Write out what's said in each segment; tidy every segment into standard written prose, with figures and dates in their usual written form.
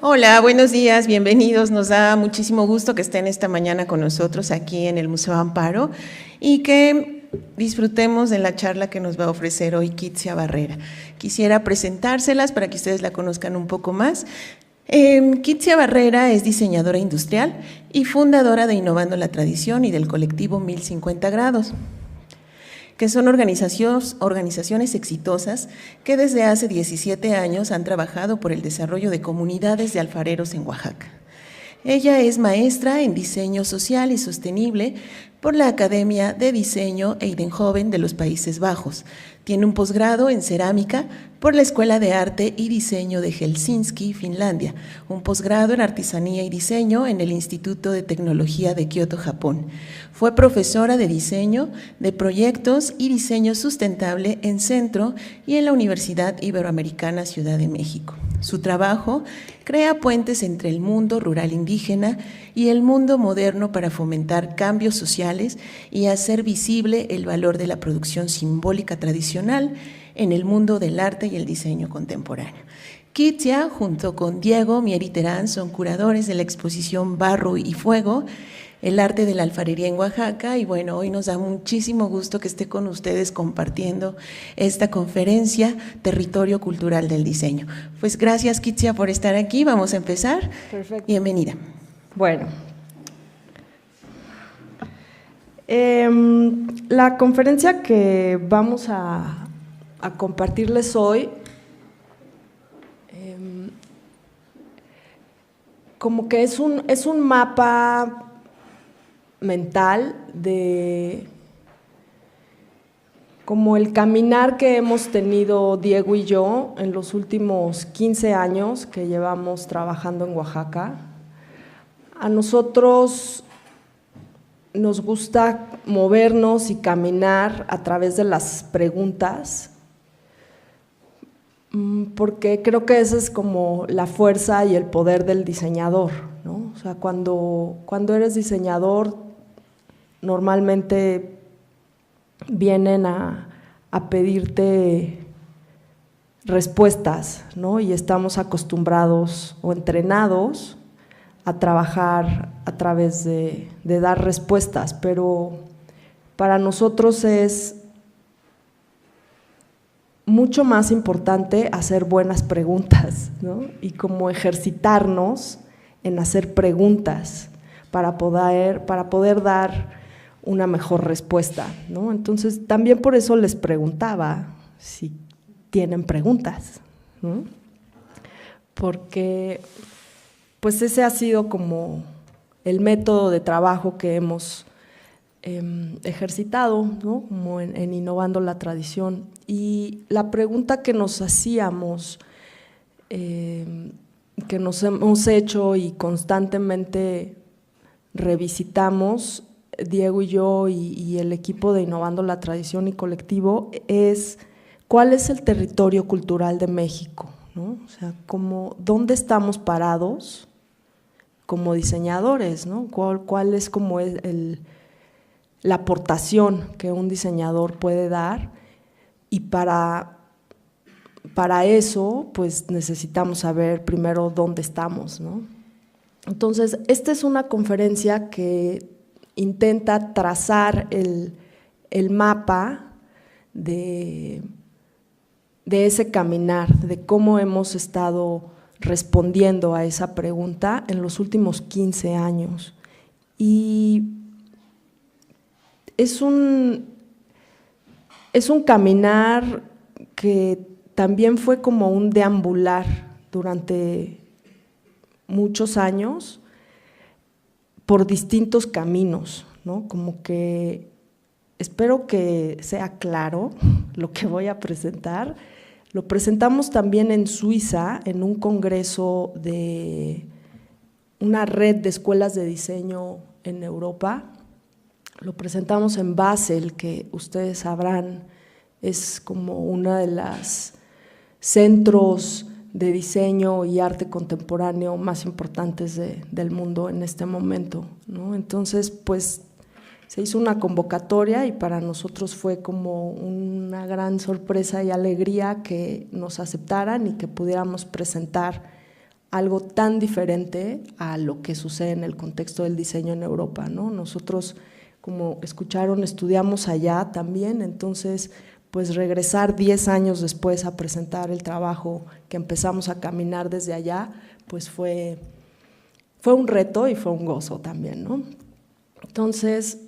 Hola, buenos días, bienvenidos. Nos da muchísimo gusto que estén esta mañana con nosotros aquí en el Museo Amparo y que disfrutemos de la charla que nos va a ofrecer hoy Kitsia Barrera. Quisiera presentárselas para que ustedes la conozcan un poco más. Kitsia Barrera es diseñadora industrial y fundadora de Innovando la Tradición y del colectivo 1050 Grados, que son organizaciones exitosas que desde hace 17 años han trabajado por el desarrollo de comunidades de alfareros en Oaxaca. Ella es maestra en diseño social y sostenible por la Academia de Diseño Eindhoven de los Países Bajos. Tiene un posgrado en cerámica por la Escuela de Arte y Diseño de Helsinki, Finlandia, un posgrado en artesanía y diseño en el Instituto de Tecnología de Kioto, Japón. Fue profesora de diseño de proyectos y diseño sustentable en Centro y en la Universidad Iberoamericana Ciudad de México. Su trabajo crea puentes entre el mundo rural indígena y el mundo moderno para fomentar cambios sociales y hacer visible el valor de la producción simbólica tradicional en el mundo del arte y el diseño contemporáneo. Kitsia, junto con Diego Mieri Terán, son curadores de la exposición Barro y Fuego, el arte de la alfarería en Oaxaca, y bueno, hoy nos da muchísimo gusto que esté con ustedes compartiendo esta conferencia Territorio Cultural del Diseño. Pues gracias, Kitsia, por estar aquí. Vamos a empezar. Perfecto. Bienvenida. Bueno, la conferencia que vamos a compartirles hoy como que es un mapa mental de como el caminar que hemos tenido Diego y yo en los últimos 15 años que llevamos trabajando en Oaxaca. A nosotros nos gusta movernos y caminar a través de las preguntas, porque creo que esa es como la fuerza y el poder del diseñador, ¿no? O sea, cuando eres diseñador, normalmente vienen a pedirte respuestas, ¿no? Y estamos acostumbrados o entrenados a trabajar a través de dar respuestas, pero para nosotros es mucho más importante hacer buenas preguntas, ¿no? Y como ejercitarnos en hacer preguntas para poder dar una mejor respuesta, ¿no? Entonces, también por eso les preguntaba si tienen preguntas, ¿no? Porque pues ese ha sido como el método de trabajo que hemos ejercitado, ¿no? Como en Innovando la Tradición. Y la pregunta que nos hacíamos, que nos hemos hecho y constantemente revisitamos, Diego y yo y el equipo de Innovando la Tradición y colectivo, es ¿cuál es el territorio cultural de México? ¿No? O sea, ¿dónde estamos parados como diseñadores? ¿No? ¿Cuál es como la aportación que un diseñador puede dar? Y para eso, pues necesitamos saber primero dónde estamos, ¿no? Entonces, esta es una conferencia que intenta trazar el mapa de ese caminar, de cómo hemos estado respondiendo a esa pregunta en los últimos 15 años. Y es un caminar que también fue como un deambular durante muchos años por distintos caminos, ¿no? Como que espero que sea claro lo que voy a presentar. Lo presentamos también en Suiza, en un congreso de una red de escuelas de diseño en Europa. Lo presentamos en Basel, que ustedes sabrán es como una de las centros de diseño y arte contemporáneo más importantes del mundo en este momento, ¿no? Entonces, pues se hizo una convocatoria y para nosotros fue como una gran sorpresa y alegría que nos aceptaran y que pudiéramos presentar algo tan diferente a lo que sucede en el contexto del diseño en Europa, ¿no? Nosotros, como escucharon, estudiamos allá también, entonces pues regresar 10 años después a presentar el trabajo que empezamos a caminar desde allá, pues fue un reto y fue un gozo también, ¿no? Entonces,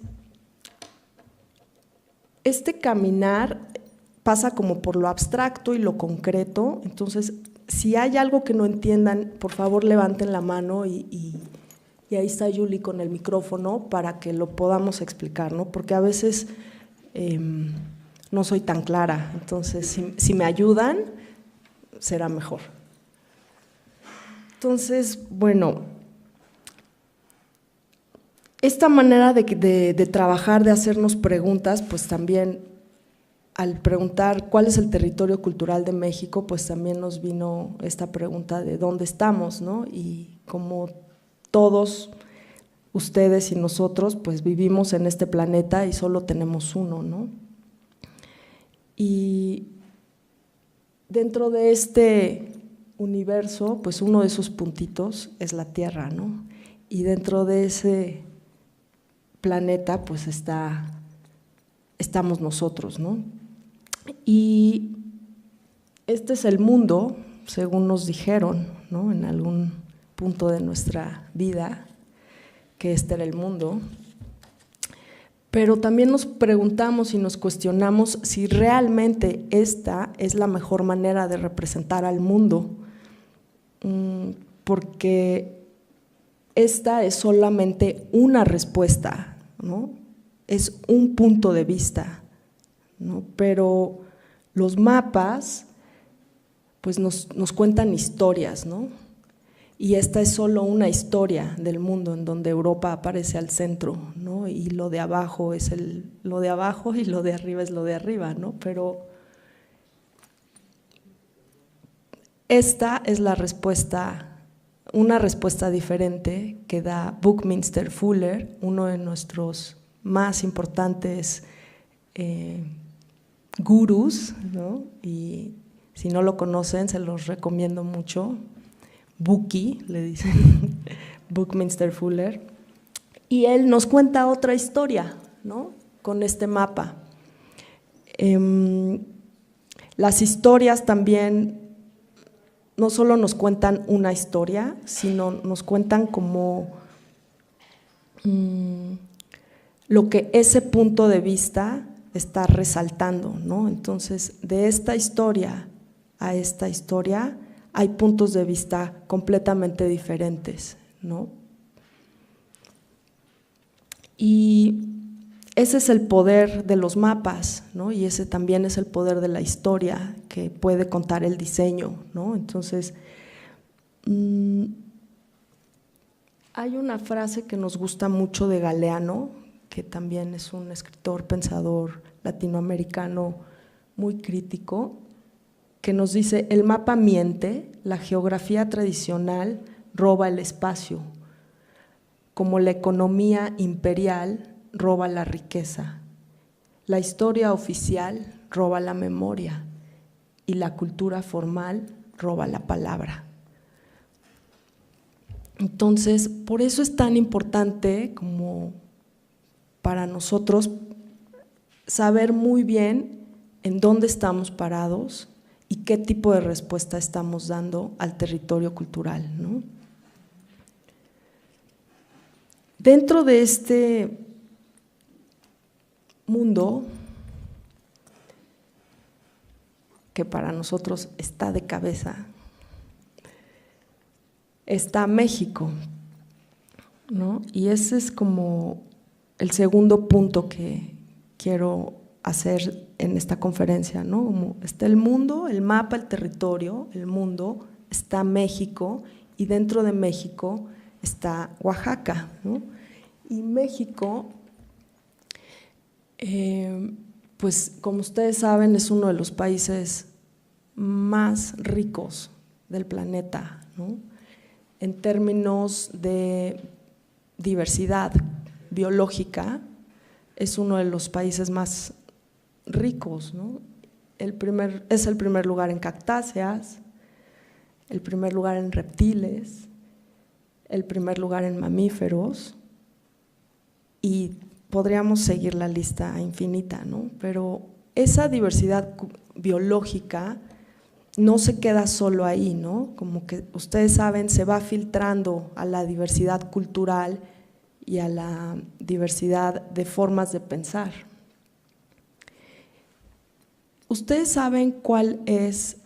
este caminar pasa como por lo abstracto y lo concreto, entonces si hay algo que no entiendan, por favor levanten la mano y ahí está Julie con el micrófono para que lo podamos explicar, ¿no? Porque a veces no soy tan clara, entonces si me ayudan será mejor. Entonces, bueno, esta manera de trabajar, de hacernos preguntas, pues también al preguntar cuál es el territorio cultural de México, pues también nos vino esta pregunta de dónde estamos, ¿no? Y como todos ustedes y nosotros, pues vivimos en este planeta y solo tenemos uno, ¿no? Y dentro de este universo, pues uno de esos puntitos es la Tierra, ¿no? Y dentro de ese planeta, pues estamos nosotros, ¿no? Y este es el mundo, según nos dijeron, ¿no? En algún punto de nuestra vida, que este era el mundo. Pero también nos preguntamos y nos cuestionamos si realmente esta es la mejor manera de representar al mundo, porque esta es solamente una respuesta, ¿no? Es un punto de vista, ¿no? Pero los mapas pues nos cuentan historias, ¿no? Y esta es solo una historia del mundo en donde Europa aparece al centro, ¿no? Y lo de abajo es lo de abajo y lo de arriba es lo de arriba, ¿no? Pero esta es la respuesta, una respuesta diferente que da Buckminster Fuller, uno de nuestros más importantes gurús, ¿no? Y si no lo conocen, se los recomiendo mucho. Bucky, le dicen, Buckminster Fuller. Y él nos cuenta otra historia, ¿no? Con este mapa. Las historias también no solo nos cuentan una historia, sino nos cuentan como lo que ese punto de vista está resaltando, ¿no? Entonces, de esta historia a esta historia hay puntos de vista completamente diferentes, ¿no? Y ese es el poder de los mapas, ¿no? Y ese también es el poder de la historia que puede contar el diseño, ¿no? Entonces, hay una frase que nos gusta mucho de Galeano, que también es un escritor, pensador latinoamericano muy crítico, que nos dice: el mapa miente, la geografía tradicional roba el espacio, como la economía imperial roba la riqueza, la historia oficial roba la memoria y la cultura formal roba la palabra. Entonces, por eso es tan importante como para nosotros saber muy bien en dónde estamos parados y qué tipo de respuesta estamos dando al territorio cultural, ¿no? Dentro de este mundo que para nosotros está de cabeza, está México, ¿no? Y ese es como el segundo punto que quiero hacer en esta conferencia, ¿no? Como está el mundo, el mapa, el territorio, el mundo, está México, y dentro de México está Oaxaca, ¿no? Y México, pues como ustedes saben, es uno de los países más ricos del planeta, ¿no? En términos de diversidad biológica, es uno de los países más ricos, ¿no? Es el primer lugar en cactáceas, el primer lugar en reptiles, el primer lugar en mamíferos, y podríamos seguir la lista infinita, ¿no? Pero esa diversidad biológica no se queda solo ahí, ¿no? Como que ustedes saben, se va filtrando a la diversidad cultural y a la diversidad de formas de pensar. ¿Ustedes saben cuál es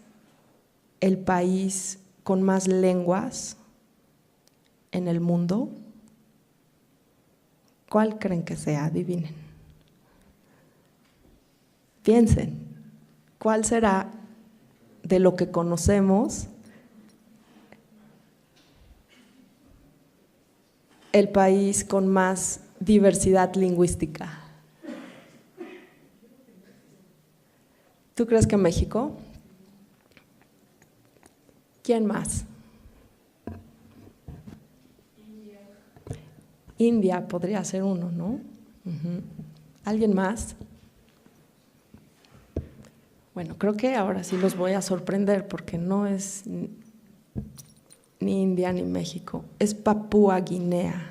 el país con más lenguas en el mundo? ¿Cuál creen que sea? Adivinen. Piensen, ¿cuál será de lo que conocemos el país con más diversidad lingüística? ¿Tú crees que México? ¿Quién más? India podría ser uno, ¿no? ¿Alguien más? Bueno, creo que ahora sí los voy a sorprender porque no es ni India ni México, es Papúa Guinea.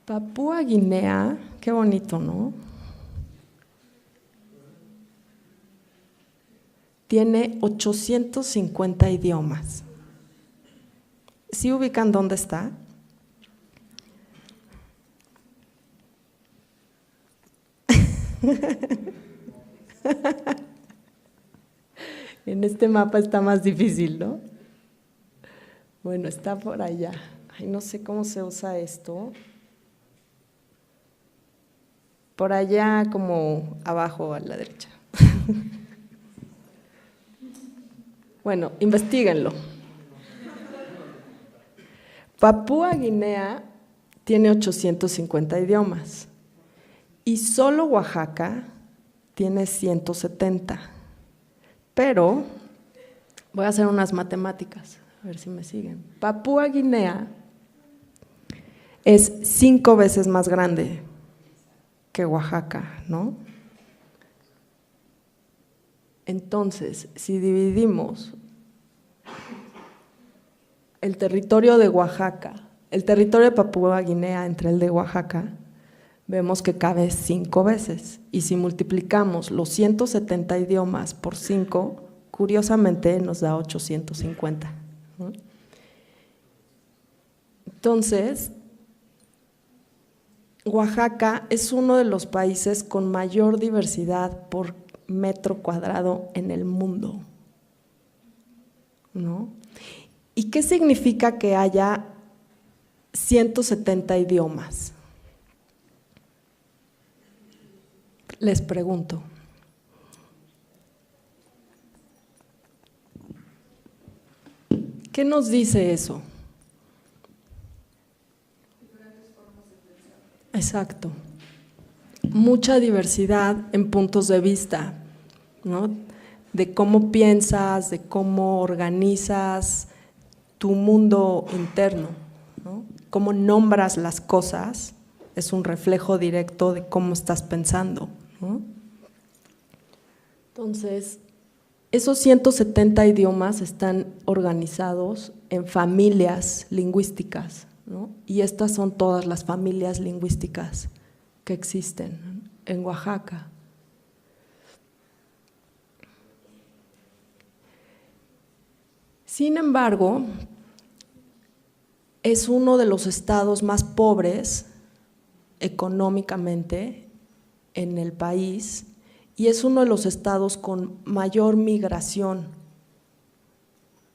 Papúa Guinea, qué bonito, ¿no? Tiene 850 idiomas. ¿Sí ubican dónde está? En este mapa está más difícil, ¿no? Bueno, está por allá. Ay, no sé cómo se usa esto. Por allá, como abajo a la derecha. Bueno, investíguenlo. Papúa Guinea tiene 850 idiomas y solo Oaxaca tiene 170. Pero voy a hacer unas matemáticas, a ver si me siguen. Papúa Guinea es 5 veces más grande que Oaxaca, ¿no? Entonces, si dividimos el territorio de Oaxaca, el territorio de Papúa Guinea entre el de Oaxaca, vemos que cabe 5 veces. Y si multiplicamos los 170 idiomas por 5, curiosamente nos da 850. ¿No? Entonces, Oaxaca es uno de los países con mayor diversidad por metro cuadrado en el mundo, ¿no? ¿Y qué significa que haya 170 idiomas? Les pregunto. ¿Qué nos dice eso? Exacto. Mucha diversidad en puntos de vista, ¿no? De cómo piensas, de cómo organizas tu mundo interno, ¿no? Cómo nombras las cosas es un reflejo directo de cómo estás pensando, ¿no? Entonces, esos 170 idiomas están organizados en familias lingüísticas, ¿no? Y estas son todas las familias lingüísticas que existen en Oaxaca. Sin embargo, es uno de los estados más pobres económicamente en el país y es uno de los estados con mayor migración,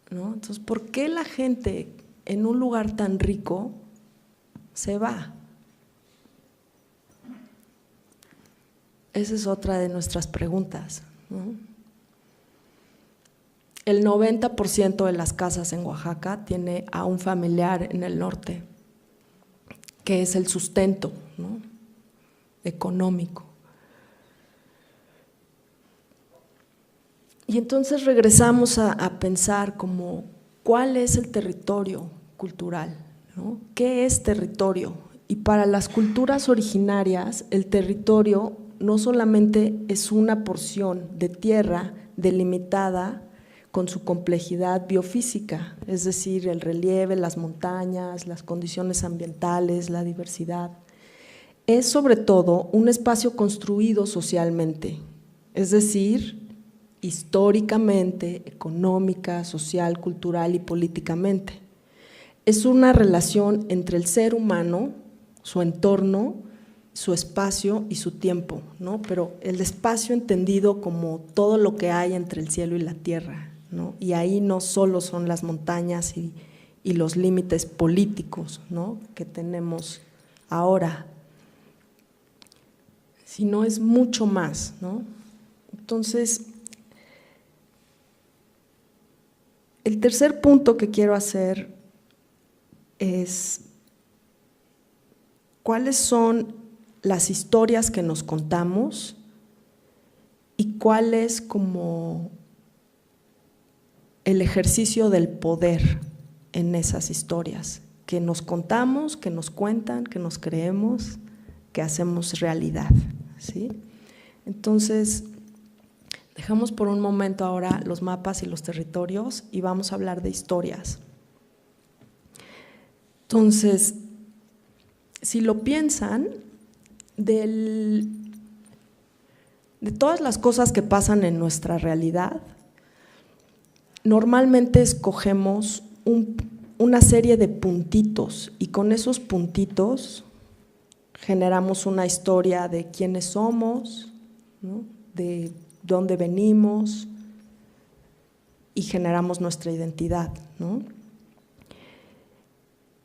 ¿no? Entonces, ¿por qué la gente en un lugar tan rico se va? Esa es otra de nuestras preguntas, ¿no? El 90% de las casas en Oaxaca tiene a un familiar en el norte, que es el sustento, ¿no? Económico. Y entonces regresamos a pensar como, ¿cuál es el territorio cultural? ¿No? ¿Qué es territorio? Y para las culturas originarias, el territorio no solamente es una porción de tierra delimitada con su complejidad biofísica, es decir, el relieve, las montañas, las condiciones ambientales, la diversidad. Es sobre todo un espacio construido socialmente, es decir, históricamente, económica, social, cultural y políticamente. Es una relación entre el ser humano, su entorno, su espacio y su tiempo, ¿no? Pero el espacio entendido como todo lo que hay entre el cielo y la tierra, ¿no? Y ahí no solo son las montañas y los límites políticos, ¿no?, que tenemos ahora, sino es mucho más, ¿no? Entonces, el tercer punto que quiero hacer es cuáles son las historias que nos contamos y cuál es como el ejercicio del poder en esas historias que nos contamos, que nos cuentan, que nos creemos, que hacemos realidad, ¿sí? Entonces, dejamos por un momento ahora los mapas y los territorios y vamos a hablar de historias. Entonces, si lo piensan, de todas las cosas que pasan en nuestra realidad, normalmente escogemos una serie de puntitos y con esos puntitos generamos una historia de quiénes somos, ¿no?, de dónde venimos y generamos nuestra identidad, ¿no?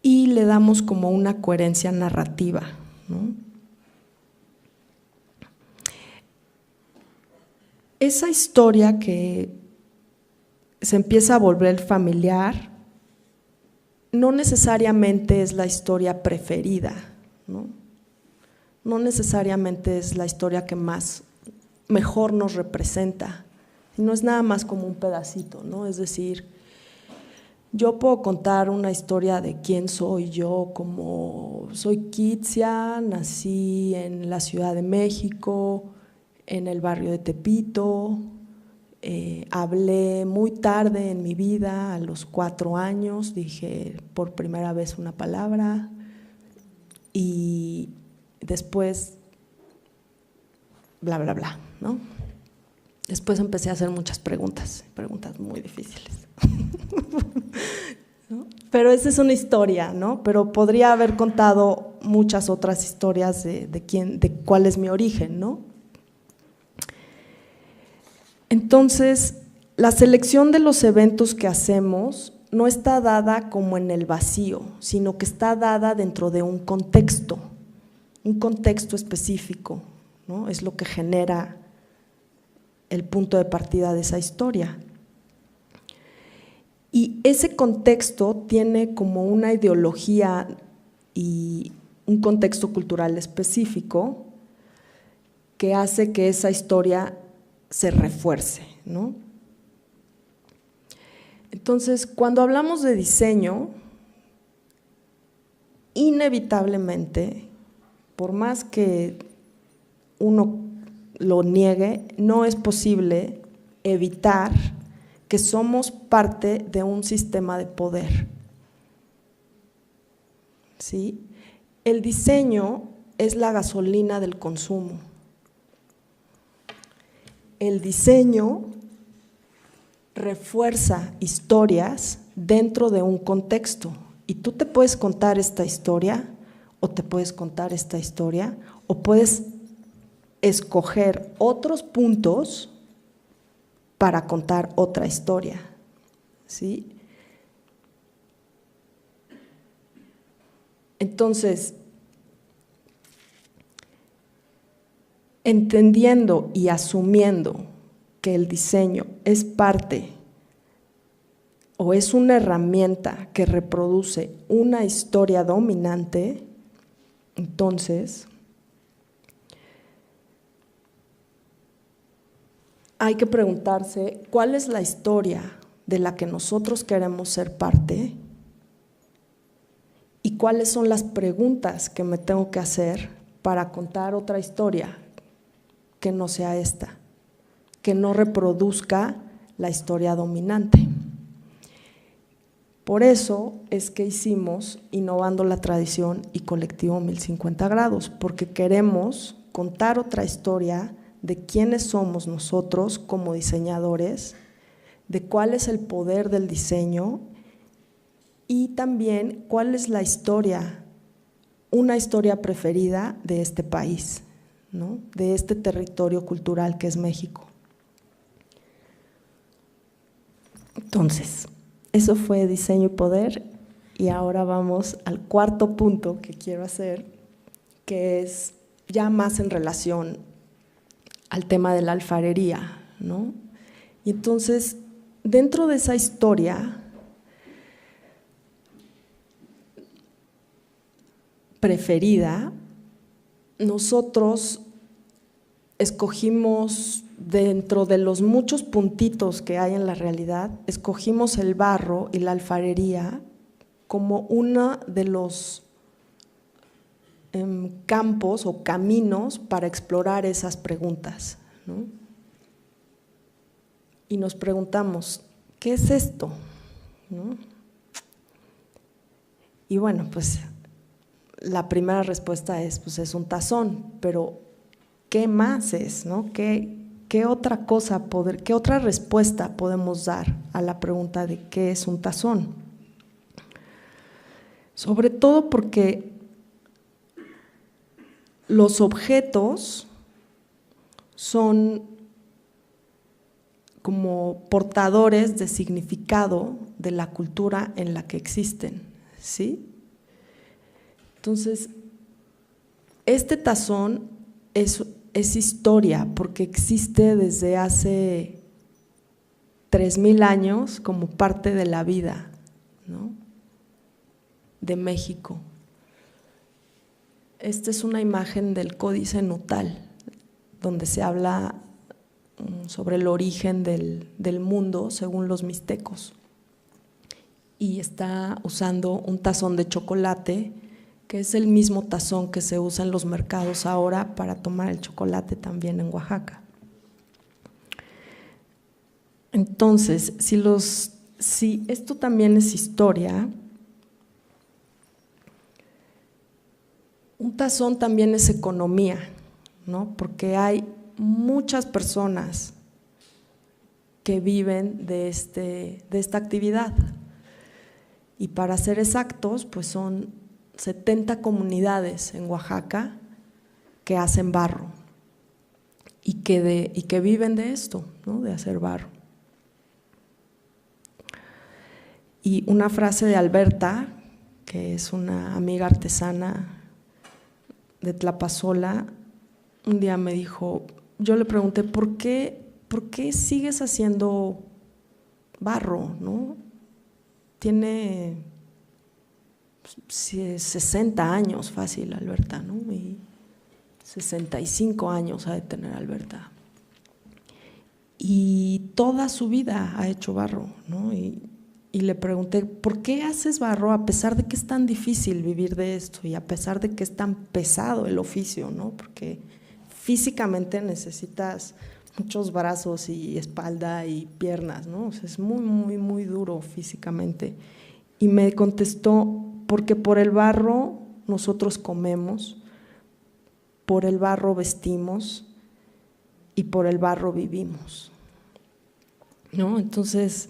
Y le damos como una coherencia narrativa, ¿no? Esa historia que se empieza a volver familiar no necesariamente es la historia preferida, ¿no? No necesariamente es la historia que mejor nos representa, no es nada más como un pedacito, ¿no? Es decir, yo puedo contar una historia de quién soy yo, como soy Kitzia, nací en la Ciudad de México, en el barrio de Tepito, hablé muy tarde en mi vida, a los 4 años, dije por primera vez una palabra y después bla, bla, bla, ¿no? Después empecé a hacer muchas preguntas muy difíciles. ¿No? Pero esa es una historia, ¿no? Pero podría haber contado muchas otras historias de cuál es mi origen, ¿no? Entonces, la selección de los eventos que hacemos no está dada como en el vacío, sino que está dada dentro de un contexto específico, ¿no? Es lo que genera el punto de partida de esa historia. Y ese contexto tiene como una ideología y un contexto cultural específico que hace que esa historia se refuerce, ¿no? Entonces, cuando hablamos de diseño, inevitablemente, por más que uno lo niegue, no es posible evitar que somos parte de un sistema de poder, ¿sí? El diseño es la gasolina del consumo. El diseño refuerza historias dentro de un contexto y tú te puedes contar esta historia o te puedes contar esta historia o puedes escoger otros puntos para contar otra historia, ¿sí? Entonces, entendiendo y asumiendo que el diseño es parte o es una herramienta que reproduce una historia dominante, entonces hay que preguntarse cuál es la historia de la que nosotros queremos ser parte y cuáles son las preguntas que me tengo que hacer para contar otra historia que no sea esta. que no reproduzca la historia dominante. Por eso es que hicimos Innovando la Tradición y Colectivo 1050 Grados, porque queremos contar otra historia de quiénes somos nosotros como diseñadores, de cuál es el poder del diseño y también cuál es la historia, una historia preferida de este país, ¿no? De este territorio cultural que es México. Entonces, eso fue diseño y poder, y ahora vamos al cuarto punto que quiero hacer, que es ya más en relación al tema de la alfarería, ¿no? Y entonces, dentro de esa historia preferida, nosotros escogimos, dentro de los muchos puntitos que hay en la realidad, escogimos el barro y la alfarería como uno de los campos o caminos para explorar esas preguntas, ¿no? Y nos preguntamos, ¿qué es esto? ¿No? Y bueno, pues la primera respuesta es, pues es un tazón, pero ¿qué más es? ¿No? ¿Qué otra cosa, qué otra respuesta podemos dar a la pregunta de qué es un tazón? Sobre todo porque los objetos son como portadores de significado de la cultura en la que existen, ¿sí? Entonces, este tazón es historia porque existe desde hace 3000 años como parte de la vida, ¿no? De México. Esta es una imagen del Códice Nutal, donde se habla sobre el origen del mundo según los mixtecos. Y está usando un tazón de chocolate, que es el mismo tazón que se usa en los mercados ahora para tomar el chocolate también en Oaxaca. Entonces, si esto también es historia, un tazón también es economía, ¿no? Porque hay muchas personas que viven de esta actividad. Y para ser exactos, pues son 70 comunidades en Oaxaca que hacen barro y que viven de esto, ¿no? De hacer barro. Y una frase de Alberta, que es una amiga artesana de Tlapazola, un día me dijo, yo le pregunté, ¿por qué sigues haciendo barro, ¿no? Tiene 60 años fácil Alberta, ¿no? Y 65 años ha de tener Alberta. Y toda su vida ha hecho barro, ¿no? Y le pregunté, ¿por qué haces barro a pesar de que es tan difícil vivir de esto y a pesar de que es tan pesado el oficio, ¿no? Porque físicamente necesitas muchos brazos y espalda y piernas, ¿no? O sea, es muy, muy, muy duro físicamente. Y me contestó, porque por el barro nosotros comemos, por el barro vestimos y por el barro vivimos, ¿no? Entonces,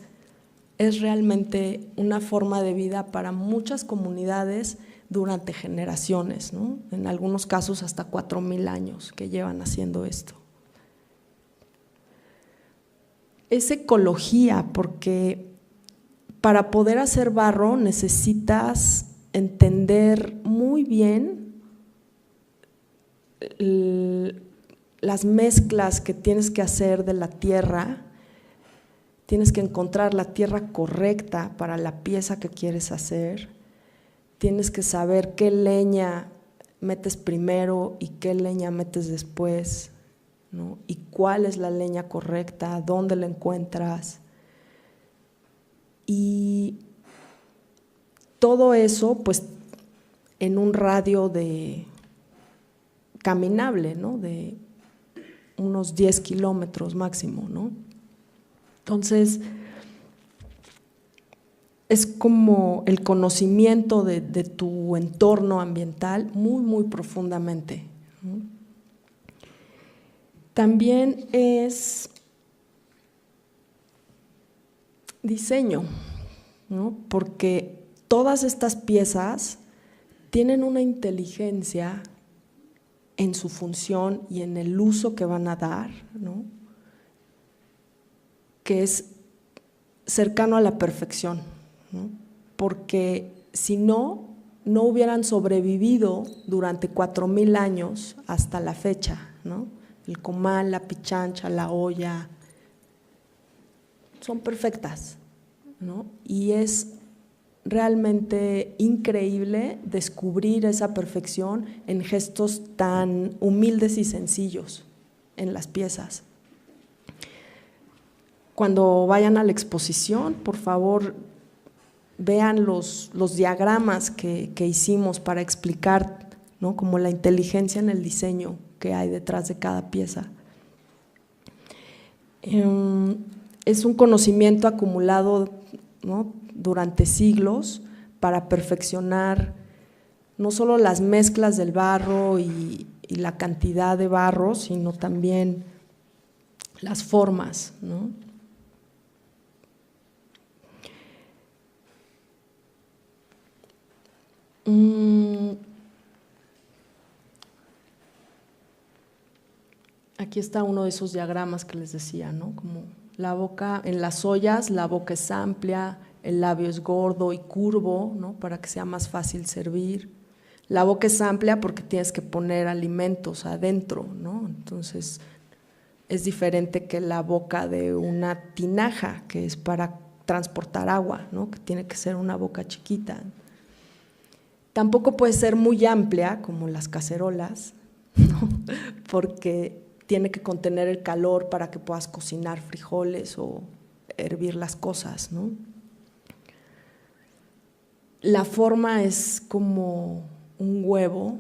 es realmente una forma de vida para muchas comunidades durante generaciones, ¿no? En algunos casos hasta 4000 años que llevan haciendo esto. Es ecología porque para poder hacer barro necesitas entender muy bien las mezclas que tienes que hacer de la tierra. Tienes que encontrar la tierra correcta para la pieza que quieres hacer. Tienes que saber qué leña metes primero y qué leña metes después, ¿no? Y cuál es la leña correcta, dónde la encuentras. Y todo eso, pues, en un radio caminable, ¿no? De unos 10 kilómetros máximo, ¿no? Entonces, es como el conocimiento de tu entorno ambiental muy, muy profundamente, ¿no? También es diseño, ¿no? Porque todas estas piezas tienen una inteligencia en su función y en el uso que van a dar, ¿no? Que es cercano a la perfección, ¿no? Porque si no, no hubieran sobrevivido durante 4000 años hasta la fecha, ¿no? El comal, la pichancha, la olla, son perfectas, ¿no? Y es realmente increíble descubrir esa perfección en gestos tan humildes y sencillos en las piezas. Cuando vayan a la exposición, por favor, vean los diagramas que hicimos para explicar, ¿no? Como la inteligencia en el diseño que hay detrás de cada pieza. Es un conocimiento acumulado, ¿no? Durante siglos para perfeccionar no solo las mezclas del barro y la cantidad de barro, sino también las formas, ¿no? Aquí está uno de esos diagramas que les decía, ¿no? Como la boca, en las ollas la boca es amplia, el labio es gordo y curvo, ¿no? Para que sea más fácil servir. La boca es amplia porque tienes que poner alimentos adentro, ¿no? Entonces es diferente que la boca de una tinaja, que es para transportar agua, ¿no? Que tiene que ser una boca chiquita. Tampoco puede ser muy amplia como las cacerolas, ¿no? Porque tiene que contener el calor para que puedas cocinar frijoles o hervir las cosas, ¿no? La forma es como un huevo,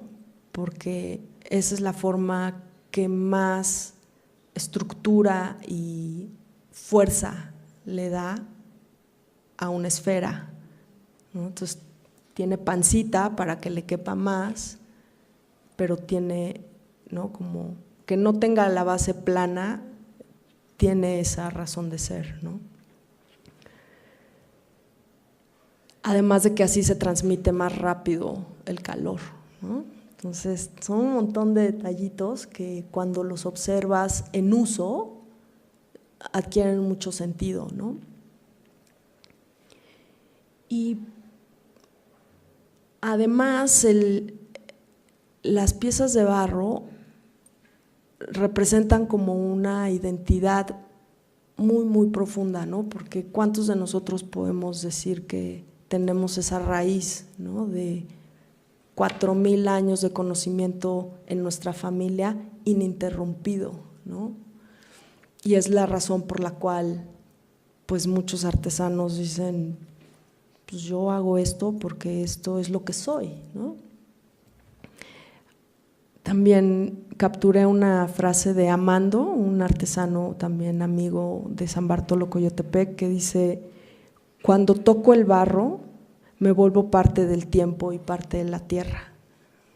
porque esa es la forma que más estructura y fuerza le da a una esfera, ¿no? Entonces tiene pancita para que le quepa más, pero tiene, ¿no? Como que no tenga la base plana, tiene esa razón de ser, ¿no? Además de que así se transmite más rápido el calor, ¿no? Entonces son un montón de detallitos que cuando los observas en uso adquieren mucho sentido, ¿no? Y además las piezas de barro representan como una identidad muy, muy profunda, ¿no? Porque ¿cuántos de nosotros podemos decir que tenemos esa raíz, ¿no? De 4000 años de conocimiento en nuestra familia ininterrumpido, ¿no? Y es la razón por la cual pues muchos artesanos dicen, pues yo hago esto porque esto es lo que soy, ¿no? También capturé una frase de Amando, un artesano también amigo de San Bartolo Coyotepec, que dice: cuando toco el barro me vuelvo parte del tiempo y parte de la tierra,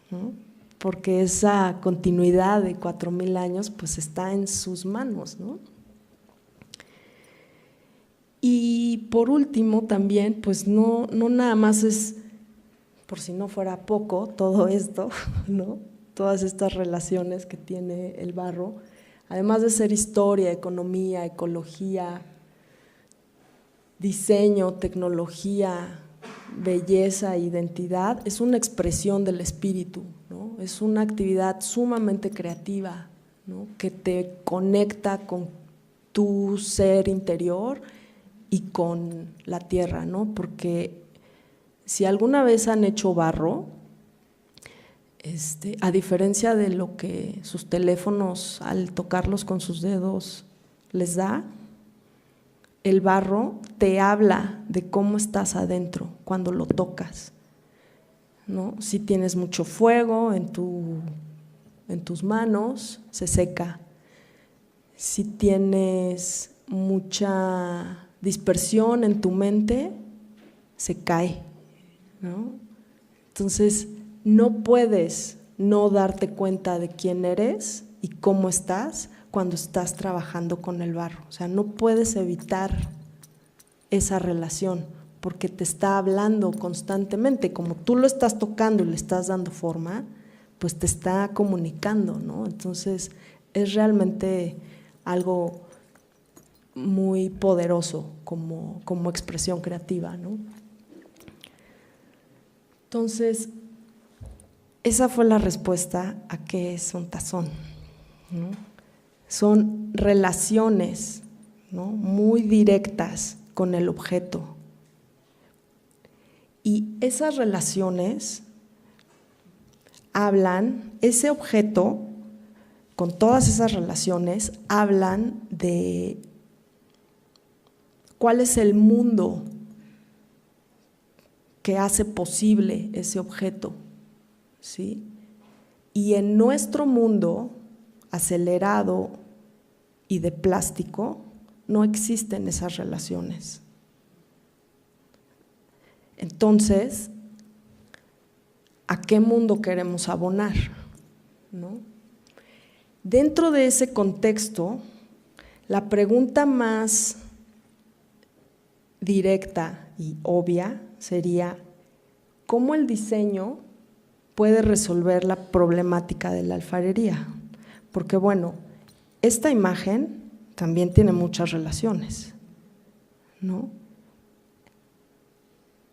¿no? Porque esa continuidad de 4000 años pues está en sus manos, ¿no? Y por último también, pues no nada más es, por si no fuera poco, todo esto, ¿no? Todas estas relaciones que tiene el barro, además de ser historia, economía, ecología, diseño, tecnología, belleza, identidad, es una expresión del espíritu, ¿no? Es una actividad sumamente creativa, ¿no? Que te conecta con tu ser interior y con la tierra, ¿no? Porque si alguna vez han hecho barro, a diferencia de lo que sus teléfonos al tocarlos con sus dedos les da, el barro te habla de cómo estás adentro cuando lo tocas, ¿no? Si tienes mucho fuego en tus manos, se seca. si tienes mucha dispersión en tu mente, se cae, ¿no? Entonces, no puedes no darte cuenta de quién eres y cómo estás cuando estás trabajando con el barro. O sea, no puedes evitar esa relación porque te está hablando constantemente. Como tú lo estás tocando y le estás dando forma, pues te está comunicando, ¿no? Entonces, es realmente algo muy poderoso como expresión creativa, ¿no? Entonces, esa fue la respuesta a qué es un tazón, ¿no? Son relaciones, ¿no?, muy directas con el objeto. Y esas relaciones hablan, ese objeto, con todas esas relaciones, hablan de cuál es el mundo que hace posible ese objeto, ¿sí? Y en nuestro mundo acelerado y de plástico no existen esas relaciones. Entonces, ¿a qué mundo queremos abonar?, ¿no? Dentro de ese contexto, la pregunta más directa y obvia sería: ¿cómo el diseño puede resolver la problemática de la alfarería? Porque bueno, esta imagen también tiene muchas relaciones, ¿no?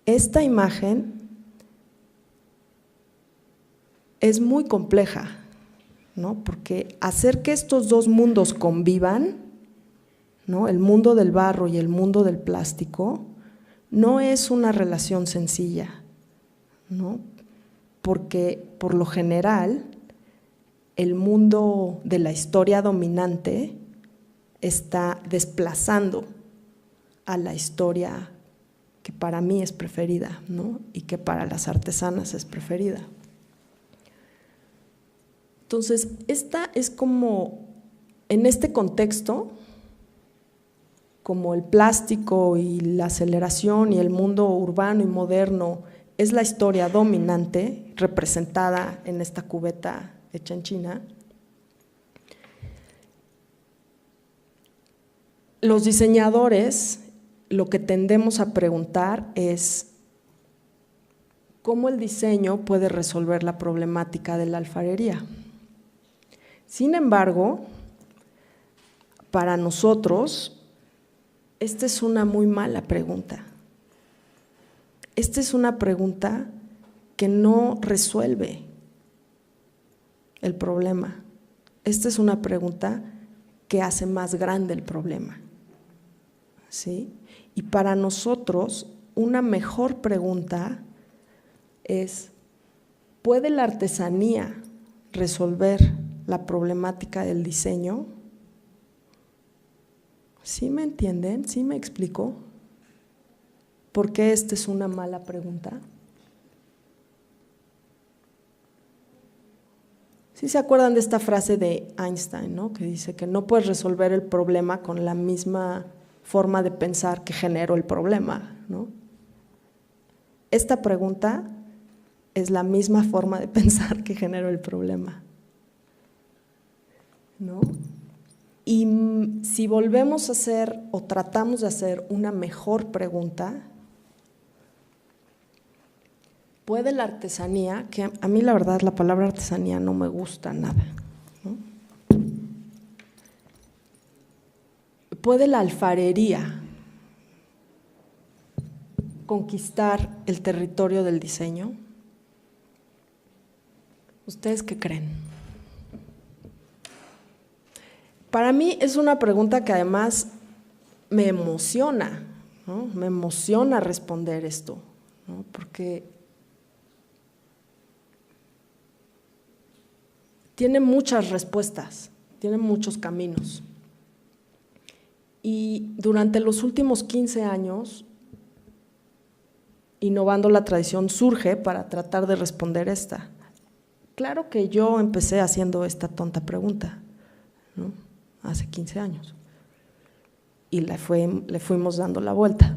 Esta imagen es muy compleja, ¿no? Porque hacer que estos dos mundos convivan, ¿no?, el mundo del barro y el mundo del plástico, no es una relación sencilla, ¿no? Porque por lo general el mundo de la historia dominante está desplazando a la historia que para mí es preferida, ¿no?, y que para las artesanas es preferida. Entonces, esta es como, en este contexto, como el plástico y la aceleración y el mundo urbano y moderno es la historia dominante, representada en esta cubeta hecha en China, los diseñadores lo que tendemos a preguntar es cómo el diseño puede resolver la problemática de la alfarería. Sin embargo, para nosotros, esta es una muy mala pregunta. Esta es una pregunta que no resuelve el problema. Esta es una pregunta que hace más grande el problema, ¿sí? Y para nosotros, una mejor pregunta es: ¿puede la artesanía resolver la problemática del diseño? ¿Sí me entienden? ¿Sí me explico? ¿Por qué esta es una mala pregunta? ¿Sí se acuerdan de esta frase de Einstein, ¿no?, que dice que no puedes resolver el problema con la misma forma de pensar que generó el problema, ¿no? Esta pregunta es la misma forma de pensar que generó el problema, ¿no? Y si volvemos a hacer o tratamos de hacer una mejor pregunta, ¿puede la artesanía, que a mí la verdad la palabra artesanía no me gusta nada, ¿no?, ¿puede la alfarería conquistar el territorio del diseño? ¿Ustedes qué creen? Para mí es una pregunta que además me emociona, ¿no? Me emociona responder esto, ¿no?, porque tiene muchas respuestas, tiene muchos caminos. Y durante los últimos 15 años, Innovando la Tradición surge para tratar de responder esta. Claro que yo empecé haciendo esta tonta pregunta, ¿no? hace 15 años. Y le fuimos dando la vuelta.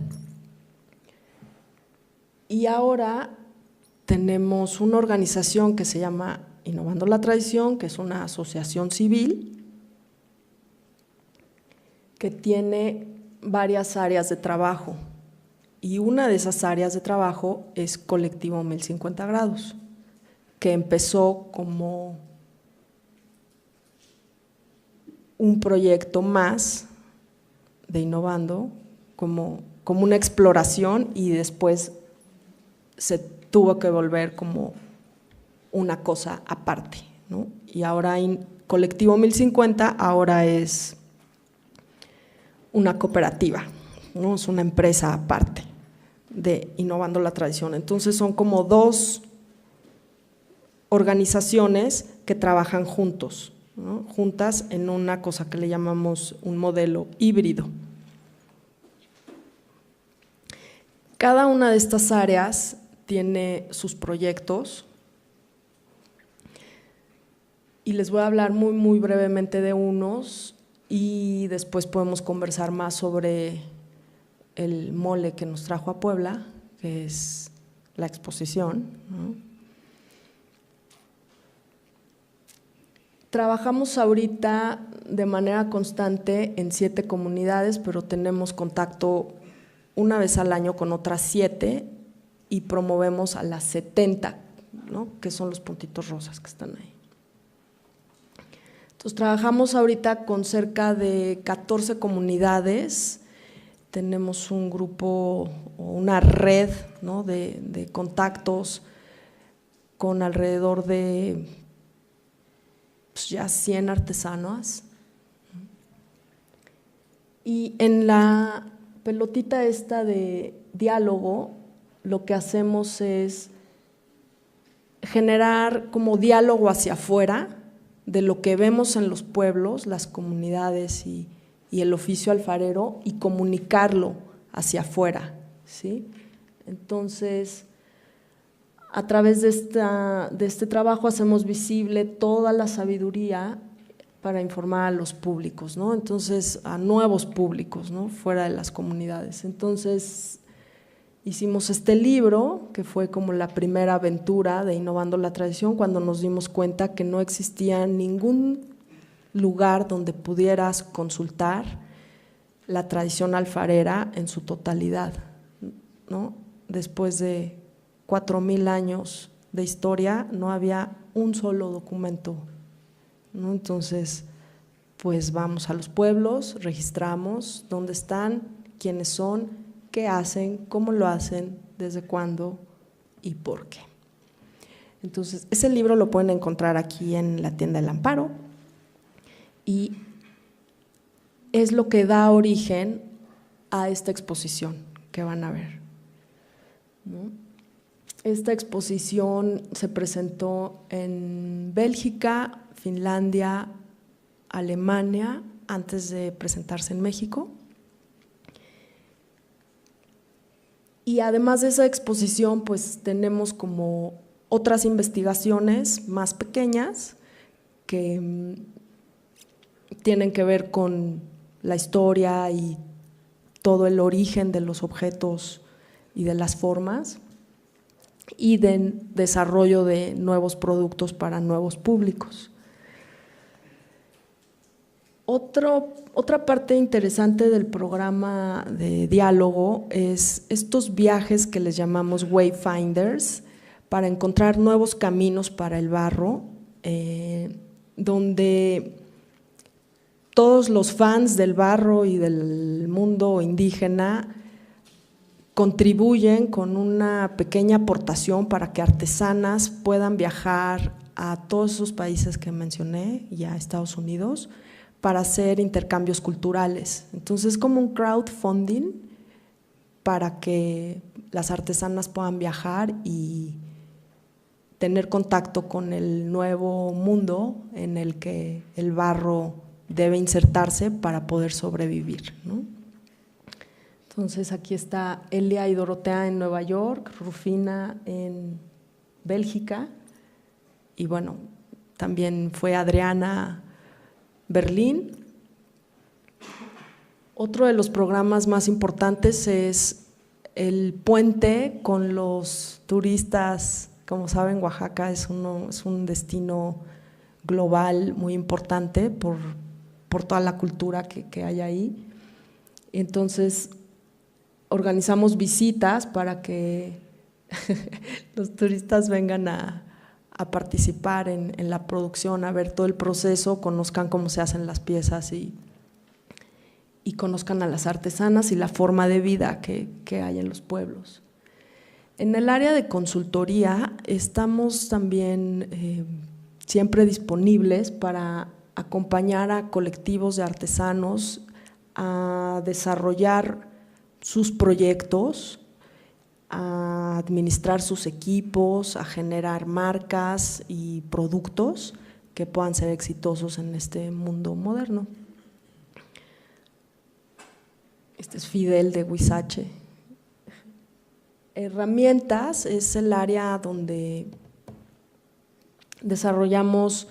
Y ahora tenemos una organización que se llama Innovando la Tradición, que es una asociación civil que tiene varias áreas de trabajo. Y una de esas áreas de trabajo es Colectivo 1050 Grados, que empezó como un proyecto más de Innovando, como una exploración, y después se tuvo que volver como una cosa aparte, ¿no? Y ahora Colectivo 1050 ahora es una cooperativa, ¿no? Es una empresa aparte de Innovando la Tradición. Entonces son como dos organizaciones que trabajan juntos, ¿no? Juntas en una cosa que le llamamos un modelo híbrido. Cada una de estas áreas tiene sus proyectos y les voy a hablar muy, muy brevemente de unos y después podemos conversar más sobre el mole que nos trajo a Puebla, que es la exposición, ¿no? Trabajamos ahorita de manera constante en 7 comunidades, pero tenemos contacto una vez al año con otras 7 y promovemos a las 70, ¿no? Que son los puntitos rosas que están ahí. Entonces, trabajamos ahorita con cerca de 14 comunidades, tenemos un grupo o una red, ¿no? de contactos con alrededor de ya 100 artesanas. Y en la pelotita esta de diálogo, lo que hacemos es generar como diálogo hacia afuera de lo que vemos en los pueblos, las comunidades y el oficio alfarero, y comunicarlo hacia afuera, ¿sí? Entonces, a través de este trabajo hacemos visible toda la sabiduría para informar a los públicos, ¿no? Entonces, a nuevos públicos, ¿no? Fuera de las comunidades. Entonces, hicimos este libro, que fue como la primera aventura de Innovando la Tradición, cuando nos dimos cuenta que no existía ningún lugar donde pudieras consultar la tradición alfarera en su totalidad, ¿no? Después de 4,000 años de historia, no había un solo documento, ¿no? Entonces, pues vamos a los pueblos, registramos dónde están, quiénes son, qué hacen, cómo lo hacen, desde cuándo y por qué. Entonces, ese libro lo pueden encontrar aquí en la tienda del Amparo y es lo que da origen a esta exposición que van a ver, ¿no? Esta exposición se presentó en Bélgica, Finlandia, Alemania, antes de presentarse en México. Y además de esa exposición, pues tenemos como otras investigaciones más pequeñas que tienen que ver con la historia y todo el origen de los objetos y de las formas, y de desarrollo de nuevos productos para nuevos públicos. Otra parte interesante del programa de diálogo es estos viajes que les llamamos Wayfinders, para encontrar nuevos caminos para el barro, donde todos los fans del barro y del mundo indígena contribuyen con una pequeña aportación para que artesanas puedan viajar a todos esos países que mencioné y a Estados Unidos para hacer intercambios culturales. Entonces es como un crowdfunding para que las artesanas puedan viajar y tener contacto con el nuevo mundo en el que el barro debe insertarse para poder sobrevivir, ¿no? Entonces aquí está Elia y Dorotea en Nueva York, Rufina en Bélgica y bueno, también fue Adriana Berlín Otro de los programas más importantes es el puente con los turistas. Como saben, Oaxaca es un destino global muy importante por toda la cultura que hay ahí. Entonces, organizamos visitas para que los turistas vengan a participar en la producción, a ver todo el proceso, conozcan cómo se hacen las piezas y conozcan a las artesanas y la forma de vida que hay en los pueblos. En el área de consultoría estamos también siempre disponibles para acompañar a colectivos de artesanos a desarrollar sus proyectos, a administrar sus equipos, a generar marcas y productos que puedan ser exitosos en este mundo moderno. Este es Fidel de Huizache. Herramientas es el área donde desarrollamos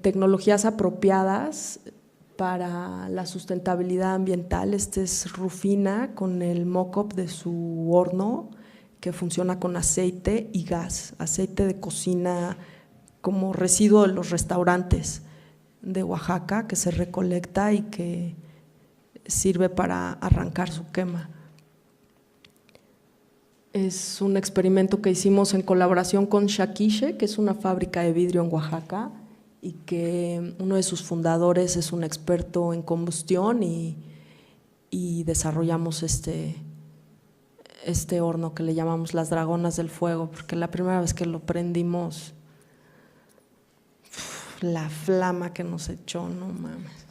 tecnologías apropiadas para la sustentabilidad ambiental. Este es Rufina con el mock-up de su horno que funciona con aceite y gas, aceite de cocina como residuo de los restaurantes de Oaxaca que se recolecta y que sirve para arrancar su quema. Es un experimento que hicimos en colaboración con Shaquiche, que es una fábrica de vidrio en Oaxaca y que uno de sus fundadores es un experto en combustión y desarrollamos este horno que le llamamos las dragonas del fuego, porque la primera vez que lo prendimos, la flama que nos echó, no mames,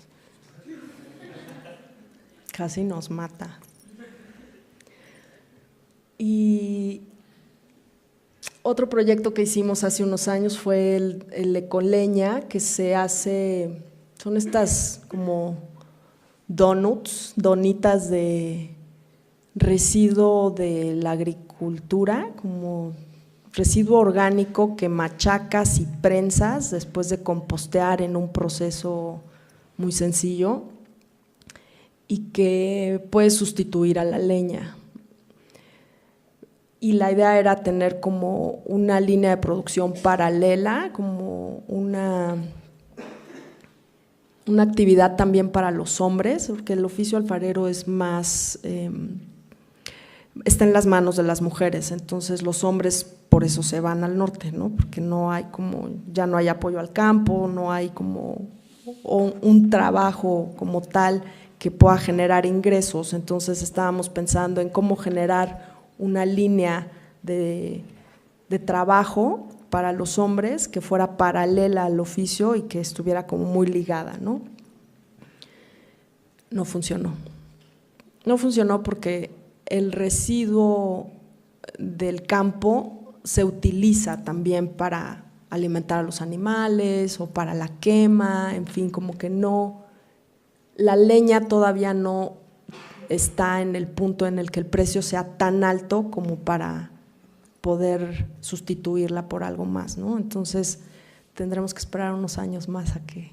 casi nos mata. Y otro proyecto que hicimos hace unos años fue el Ecoleña, que se hace, son estas como donitas de residuo de la agricultura, como residuo orgánico que machacas y prensas después de compostear en un proceso muy sencillo y que puedes sustituir a la leña. Y la idea era tener como una línea de producción paralela, como una actividad también para los hombres, porque el oficio alfarero es más, está en las manos de las mujeres, entonces los hombres por eso se van al norte, ¿no? Porque ya no hay apoyo al campo, no hay como un trabajo como tal que pueda generar ingresos, entonces estábamos pensando en cómo generar una línea de trabajo para los hombres que fuera paralela al oficio y que estuviera como muy ligada, ¿no? No funcionó. No funcionó porque el residuo del campo se utiliza también para alimentar a los animales o para la quema, en fin, como que no, la leña todavía no está en el punto en el que el precio sea tan alto como para poder sustituirla por algo más, ¿no? Entonces tendremos que esperar unos años más a que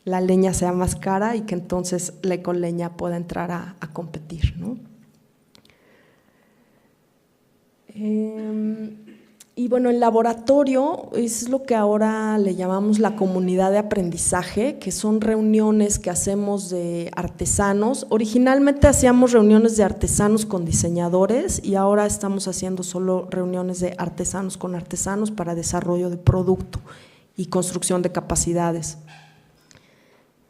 la leña sea más cara y que entonces la ecoleña pueda entrar a competir, ¿no? Y bueno, el laboratorio es lo que ahora le llamamos la comunidad de aprendizaje, que son reuniones que hacemos de artesanos. Originalmente hacíamos reuniones de artesanos con diseñadores y ahora estamos haciendo solo reuniones de artesanos con artesanos para desarrollo de producto y construcción de capacidades.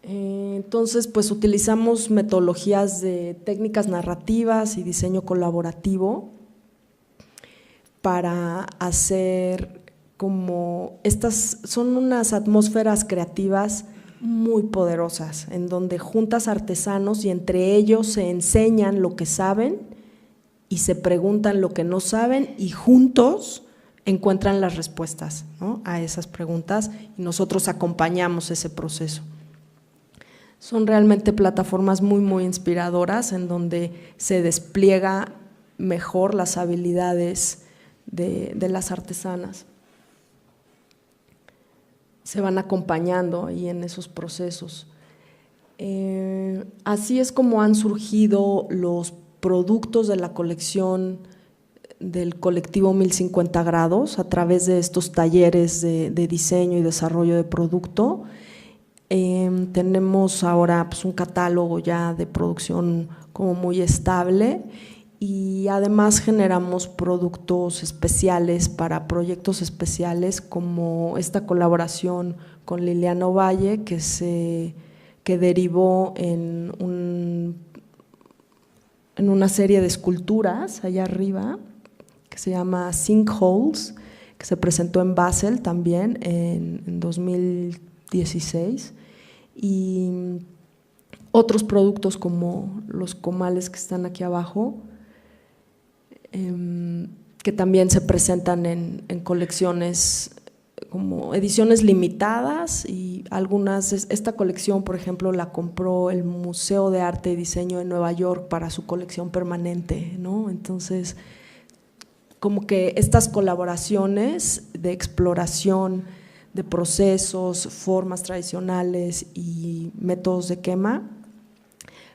Entonces, pues utilizamos metodologías de técnicas narrativas y diseño colaborativo para hacer como estas, son unas atmósferas creativas muy poderosas, en donde juntas artesanos y entre ellos se enseñan lo que saben y se preguntan lo que no saben y juntos encuentran las respuestas, ¿no?, a esas preguntas y nosotros acompañamos ese proceso. Son realmente plataformas muy, muy inspiradoras en donde se despliega mejor las habilidades de las artesanas. Se van acompañando ahí en esos procesos. Así es como han surgido los productos de la colección del colectivo 1050 grados a través de estos talleres de diseño y desarrollo de producto. Tenemos ahora pues un catálogo ya de producción como muy estable y además generamos productos especiales para proyectos especiales, como esta colaboración con Liliana Ovalle que derivó en una serie de esculturas allá arriba que se llama Sinkholes, que se presentó en Basel también en 2016, y otros productos como los comales que están aquí abajo, que también se presentan en colecciones como ediciones limitadas, y algunas, esta colección por ejemplo la compró el Museo de Arte y Diseño de Nueva York para su colección permanente, ¿no? Entonces como que estas colaboraciones de exploración de procesos, formas tradicionales y métodos de quema,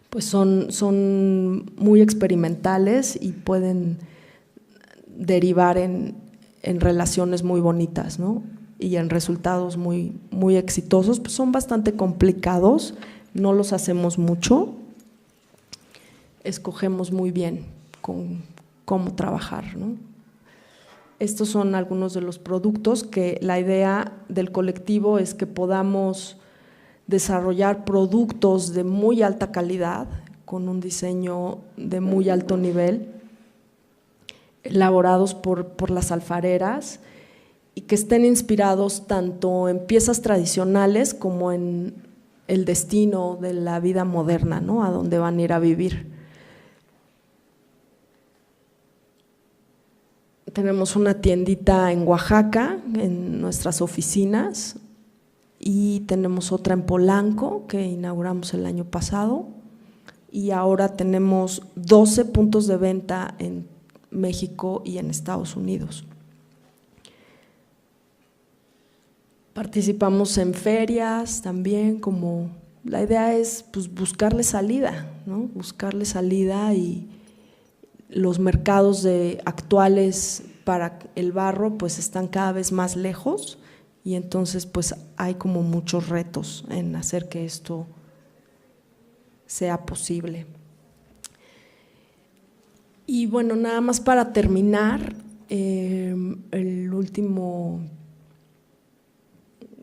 pues son muy experimentales y pueden derivar en relaciones muy bonitas, ¿no? Y en resultados muy, muy exitosos. Pues son bastante complicados, no los hacemos mucho, escogemos muy bien con cómo trabajar, ¿no? Estos son algunos de los productos que la idea del colectivo es que podamos desarrollar productos de muy alta calidad, con un diseño de muy alto nivel, elaborados por las alfareras, y que estén inspirados tanto en piezas tradicionales como en el destino de la vida moderna, ¿no? A donde van a ir a vivir. Tenemos una tiendita en Oaxaca, en nuestras oficinas, y tenemos otra en Polanco que inauguramos el año pasado, y ahora tenemos 12 puntos de venta en México y en Estados Unidos. Participamos en ferias también, como la idea es pues buscarle salida, ¿no? Buscarle salida, y los mercados actuales para el barro pues están cada vez más lejos, y entonces pues hay como muchos retos en hacer que esto sea posible. Y bueno, nada más para terminar,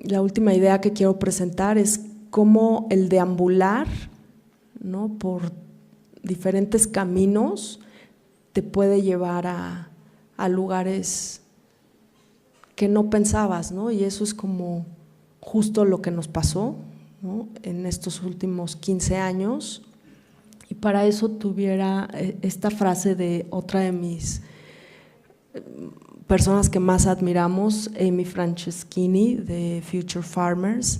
la última idea que quiero presentar es cómo el deambular, ¿no?, por diferentes caminos te puede llevar a lugares que no pensabas, ¿no? Y eso es como justo lo que nos pasó, ¿no?, en estos últimos 15 años. Y para eso tuviera esta frase de otra de mis personas que más admiramos, Amy Franceschini, de Future Farmers,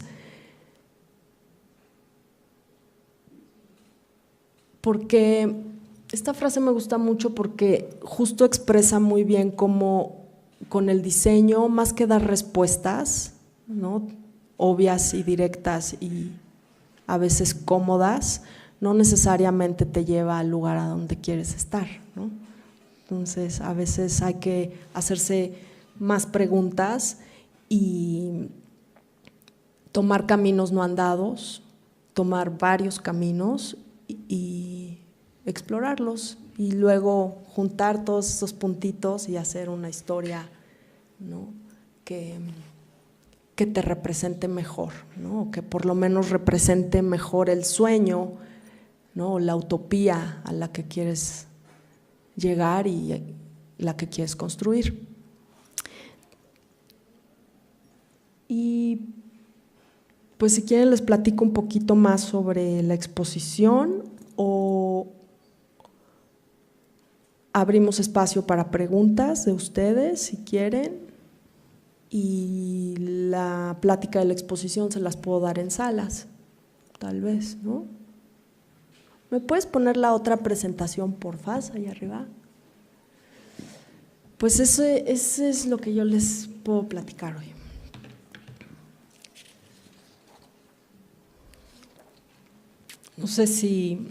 porque esta frase me gusta mucho porque justo expresa muy bien cómo con el diseño, más que dar respuestas, ¿no?, obvias y directas y a veces cómodas, no necesariamente te lleva al lugar a donde quieres estar, ¿no? Entonces a veces hay que hacerse más preguntas y tomar caminos no andados, tomar varios caminos y explorarlos, y luego juntar todos esos puntitos y hacer una historia, ¿no?, que te represente mejor, ¿no?, que por lo menos represente mejor el sueño, ¿no?, la utopía a la que quieres llegar y la que quieres construir. Y pues si quieren les platico un poquito más sobre la exposición, o abrimos espacio para preguntas de ustedes si quieren, y la plática de la exposición se las puedo dar en salas, tal vez, ¿no? ¿Me puedes poner la otra presentación, porfa, ahí arriba? Pues ese es lo que yo les puedo platicar hoy. No sé si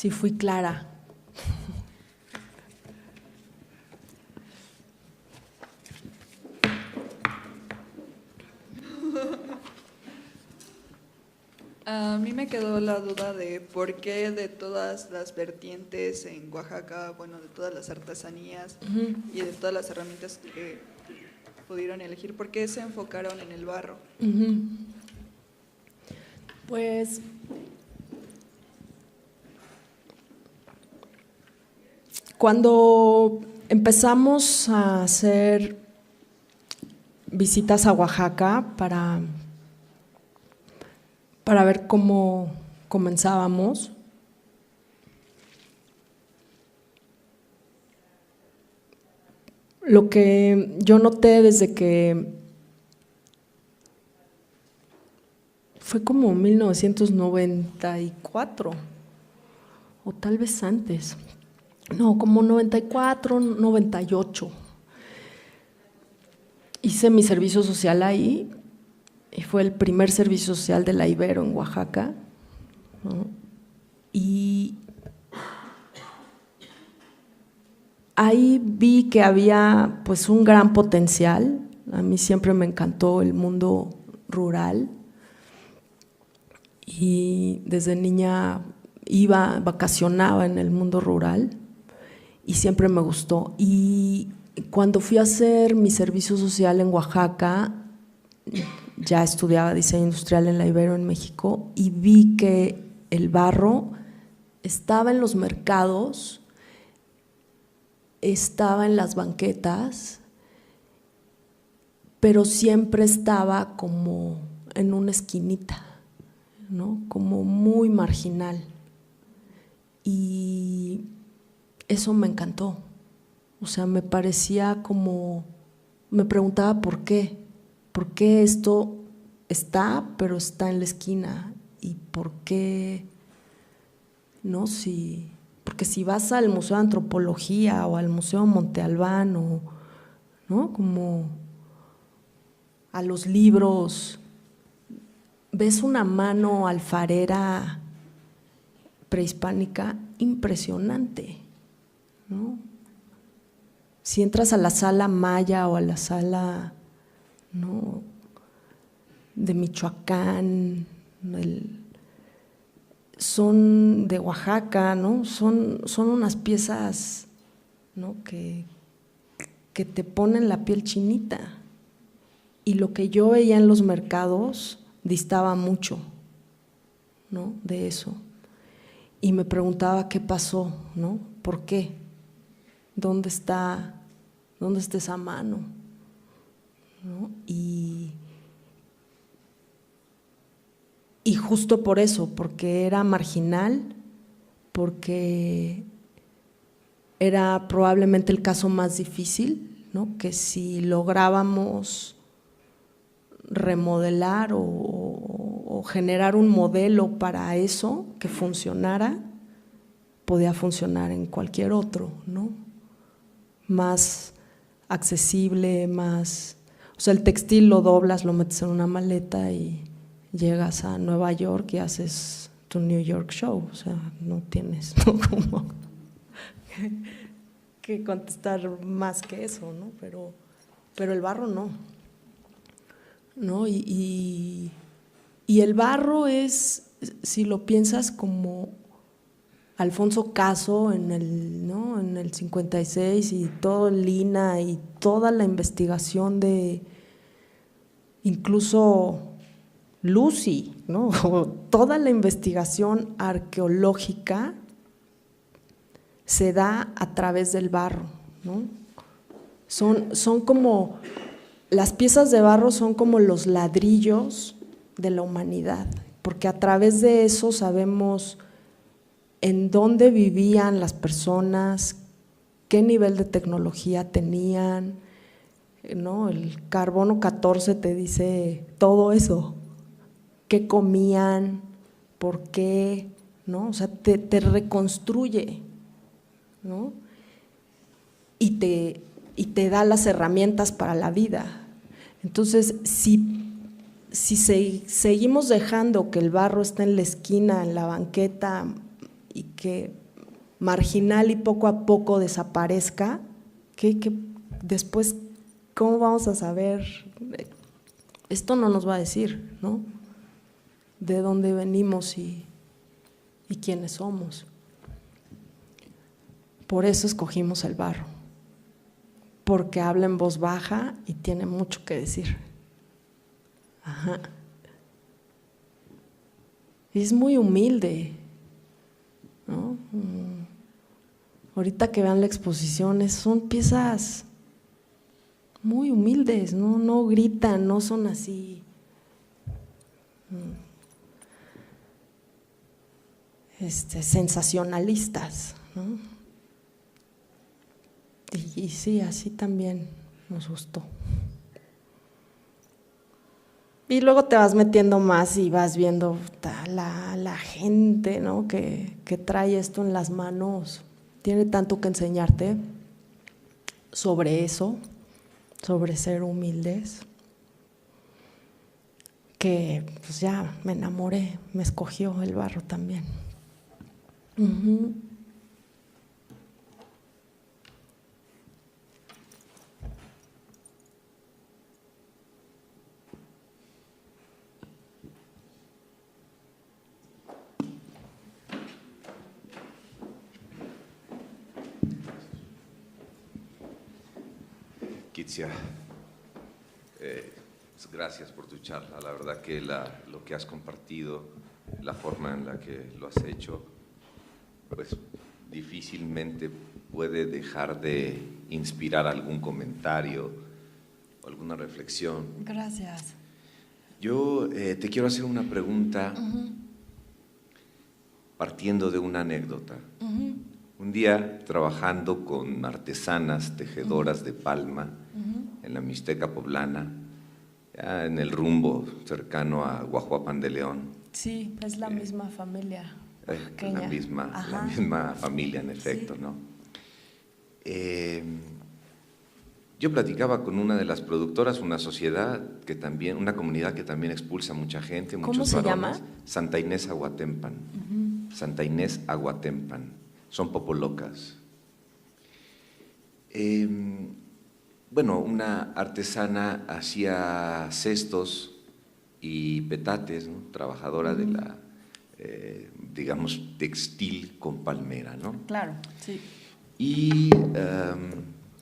fui clara. A mí me quedó la duda de por qué de todas las vertientes en Oaxaca, bueno, de todas las artesanías y de todas las herramientas que pudieron elegir, ¿por qué se enfocaron en el barro? Pues cuando empezamos a hacer visitas a Oaxaca para ver cómo comenzábamos, lo que yo noté desde que fue como 1994 o tal vez antes, no, como 94, 98. Hice mi servicio social ahí y fue el primer servicio social de la Ibero en Oaxaca, ¿no? Y ahí vi que había pues un gran potencial. A mí siempre me encantó el mundo rural y desde niña vacacionaba en el mundo rural y siempre me gustó. Y cuando fui a hacer mi servicio social en Oaxaca, ya estudiaba diseño industrial en la Ibero en México y vi que el barro estaba en los mercados, estaba en las banquetas, pero siempre estaba como en una esquinita, ¿no? Como muy marginal. Y eso me encantó. O sea, me parecía como, me preguntaba por qué esto está, pero está en la esquina, y por qué, ¿no? Porque si vas al Museo de Antropología o al Museo Monte Albán, ¿no? Como a los libros, ves una mano alfarera prehispánica impresionante, ¿no? Si entras a la sala maya o a la sala, ¿no?, de Michoacán, son de Oaxaca, ¿no? Son unas piezas, ¿no?, que te ponen la piel chinita. Y lo que yo veía en los mercados distaba mucho, ¿no?, de eso. Y me preguntaba qué pasó, ¿no? ¿Por qué? ¿Dónde está esa mano? ¿No? Y justo por eso, porque era marginal, porque era probablemente el caso más difícil, ¿no? Que si lográbamos remodelar o generar un modelo para eso que funcionara, podía funcionar en cualquier otro, ¿no? Más accesible, más… O sea, el textil lo doblas, lo metes en una maleta y llegas a Nueva York y haces tu New York Show. O sea, no tienes, ¿no?, como que contestar más que eso, ¿no? Pero el barro no, ¿no? Y el barro es, si lo piensas como Alfonso Caso en el 56 y todo el Lina y toda la investigación de incluso Lucy, ¿no? Toda la investigación arqueológica se da a través del barro, ¿no? Son como, las piezas de barro son como los ladrillos de la humanidad, porque a través de eso sabemos en dónde vivían las personas, qué nivel de tecnología tenían, ¿no? El carbono 14 te dice todo eso, qué comían, por qué, ¿no? O sea, te reconstruye, ¿no? Y te da las herramientas para la vida. Entonces, si si seguimos dejando que el barro esté en la esquina, en la banqueta, y que marginal y poco a poco desaparezca, ¿qué después cómo vamos a saber? Esto no nos va a decir, ¿no? De dónde venimos y quiénes somos. Por eso escogimos el barro, porque habla en voz baja y tiene mucho que decir. Ajá. Es muy humilde, ¿no? Ahorita que vean la exposición, son piezas muy humildes, no gritan, no son así. Sensacionalistas, ¿no? Y sí, así también nos gustó. Y luego te vas metiendo más y vas viendo la gente, ¿no? que trae esto en las manos. Tiene tanto que enseñarte sobre eso, sobre ser humildes, que pues ya me enamoré, me escogió el barro también. Uh-huh. Kitzia, gracias por tu charla. La verdad que lo que has compartido, la forma en la que lo has hecho, pues difícilmente puede dejar de inspirar algún comentario o alguna reflexión. Gracias. Yo te quiero hacer una pregunta partiendo de una anécdota. Un día, trabajando con artesanas tejedoras de palma en la Mixteca poblana, ya en el rumbo cercano a Guajuapan de León. Sí, es la misma familia. La misma familia, en efecto, sí. ¿No? Yo platicaba con una de las productoras, una sociedad que también, una comunidad que también expulsa a mucha gente, muchos ¿Cómo se varones. llama? Santa Inés Aguatempan. Santa Inés Aguatempan. Son popolocas. Bueno, una artesana hacía cestos y petates, ¿no? Trabajadora de la, digamos, textil con palmera, ¿no? Claro, sí. Y a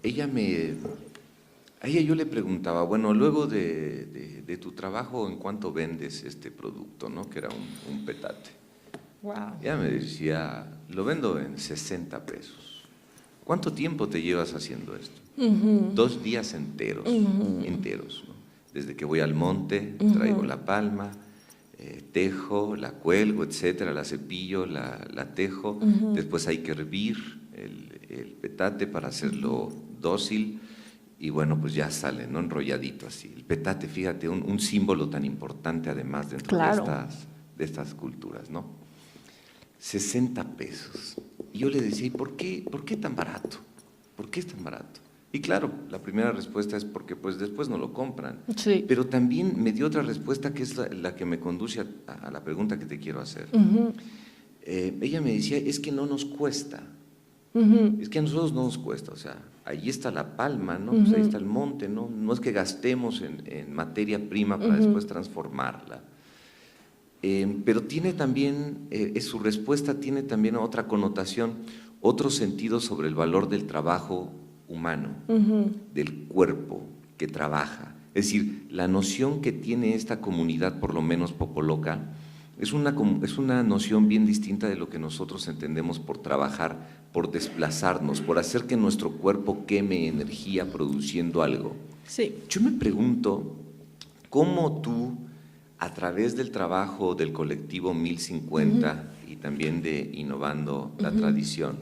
ella yo le preguntaba, bueno, luego de tu trabajo, ¿en cuánto vendes este producto, no? Que era un petate. Wow. Ella me decía, lo vendo en 60 pesos. ¿Cuánto tiempo te llevas haciendo esto? 2 días enteros, ¿no? Desde que voy al monte, traigo la palma, tejo, la cuelgo, etcétera, la cepillo, la tejo, después hay que hervir el petate para hacerlo dócil y bueno, pues ya sale, ¿no? Enrolladito así. El petate, fíjate, un símbolo tan importante además dentro de estas culturas, ¿no? 60 pesos. Y yo le decía, ¿y por qué tan barato? ¿Por qué es tan barato? Y claro, la primera respuesta es porque pues después no lo compran. Sí. Pero también me dio otra respuesta que es la que me conduce a la pregunta que te quiero hacer. Ella me decía, es que no nos cuesta. Es que a nosotros no nos cuesta, o sea, ahí está la palma, ¿no? Pues ahí está el monte, ¿no? No es que gastemos en materia prima para después transformarla. Pero tiene también, su respuesta tiene también otra connotación, otro sentido sobre el valor del trabajo humano, del cuerpo que trabaja. Es decir, la noción que tiene esta comunidad, por lo menos popoloca, es una noción bien distinta de lo que nosotros entendemos por trabajar, por desplazarnos, por hacer que nuestro cuerpo queme energía produciendo algo. Sí. Yo me pregunto, ¿cómo tú, a través del trabajo del colectivo 1050 y también de Innovando la Tradición,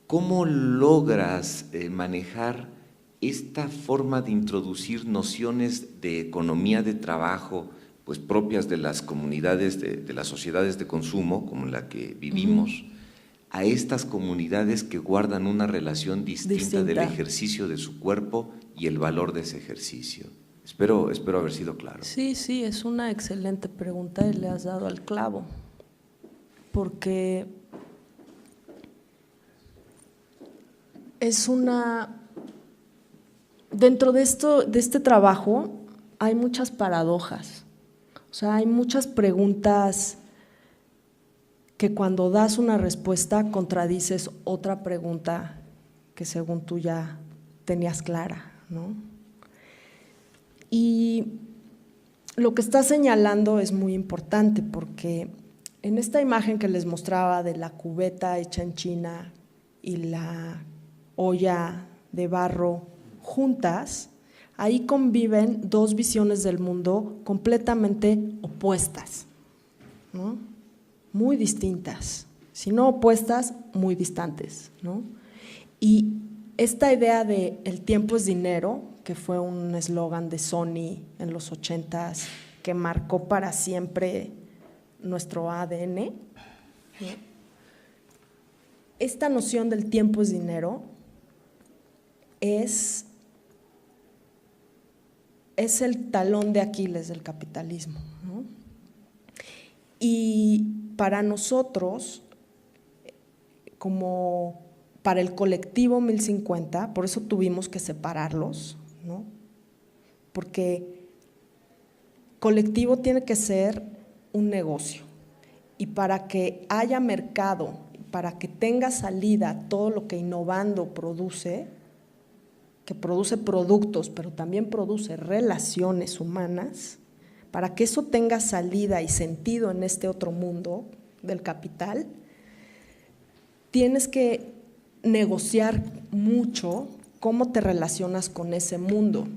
cómo logras manejar esta forma de introducir nociones de economía de trabajo pues propias de las comunidades, de las sociedades de consumo, como la que vivimos, a estas comunidades que guardan una relación distinta del ejercicio de su cuerpo y el valor de ese ejercicio? Espero haber sido claro. Sí, es una excelente pregunta y le has dado al clavo, porque dentro de este trabajo hay muchas paradojas, o sea, hay muchas preguntas que cuando das una respuesta contradices otra pregunta que según tú ya tenías clara, ¿no? Y lo que estás señalando es muy importante porque en esta imagen que les mostraba de la cubeta hecha en China y la olla de barro juntas, ahí conviven dos visiones del mundo completamente opuestas, ¿no? Muy distintas, si no opuestas, muy distantes, ¿no? Y esta idea de el tiempo es dinero, que fue un eslogan de Sony en los 80s, que marcó para siempre nuestro ADN, ¿no? Esta noción del tiempo es dinero es el talón de Aquiles del capitalismo, ¿no? Y para nosotros, como para el colectivo 1050, por eso tuvimos que separarlos, ¿no? Porque colectivo tiene que ser un negocio y para que haya mercado, para que tenga salida todo lo que Innovando produce, que produce productos, pero también produce relaciones humanas, para que eso tenga salida y sentido en este otro mundo del capital, tienes que negociar mucho cómo te relacionas con ese mundo,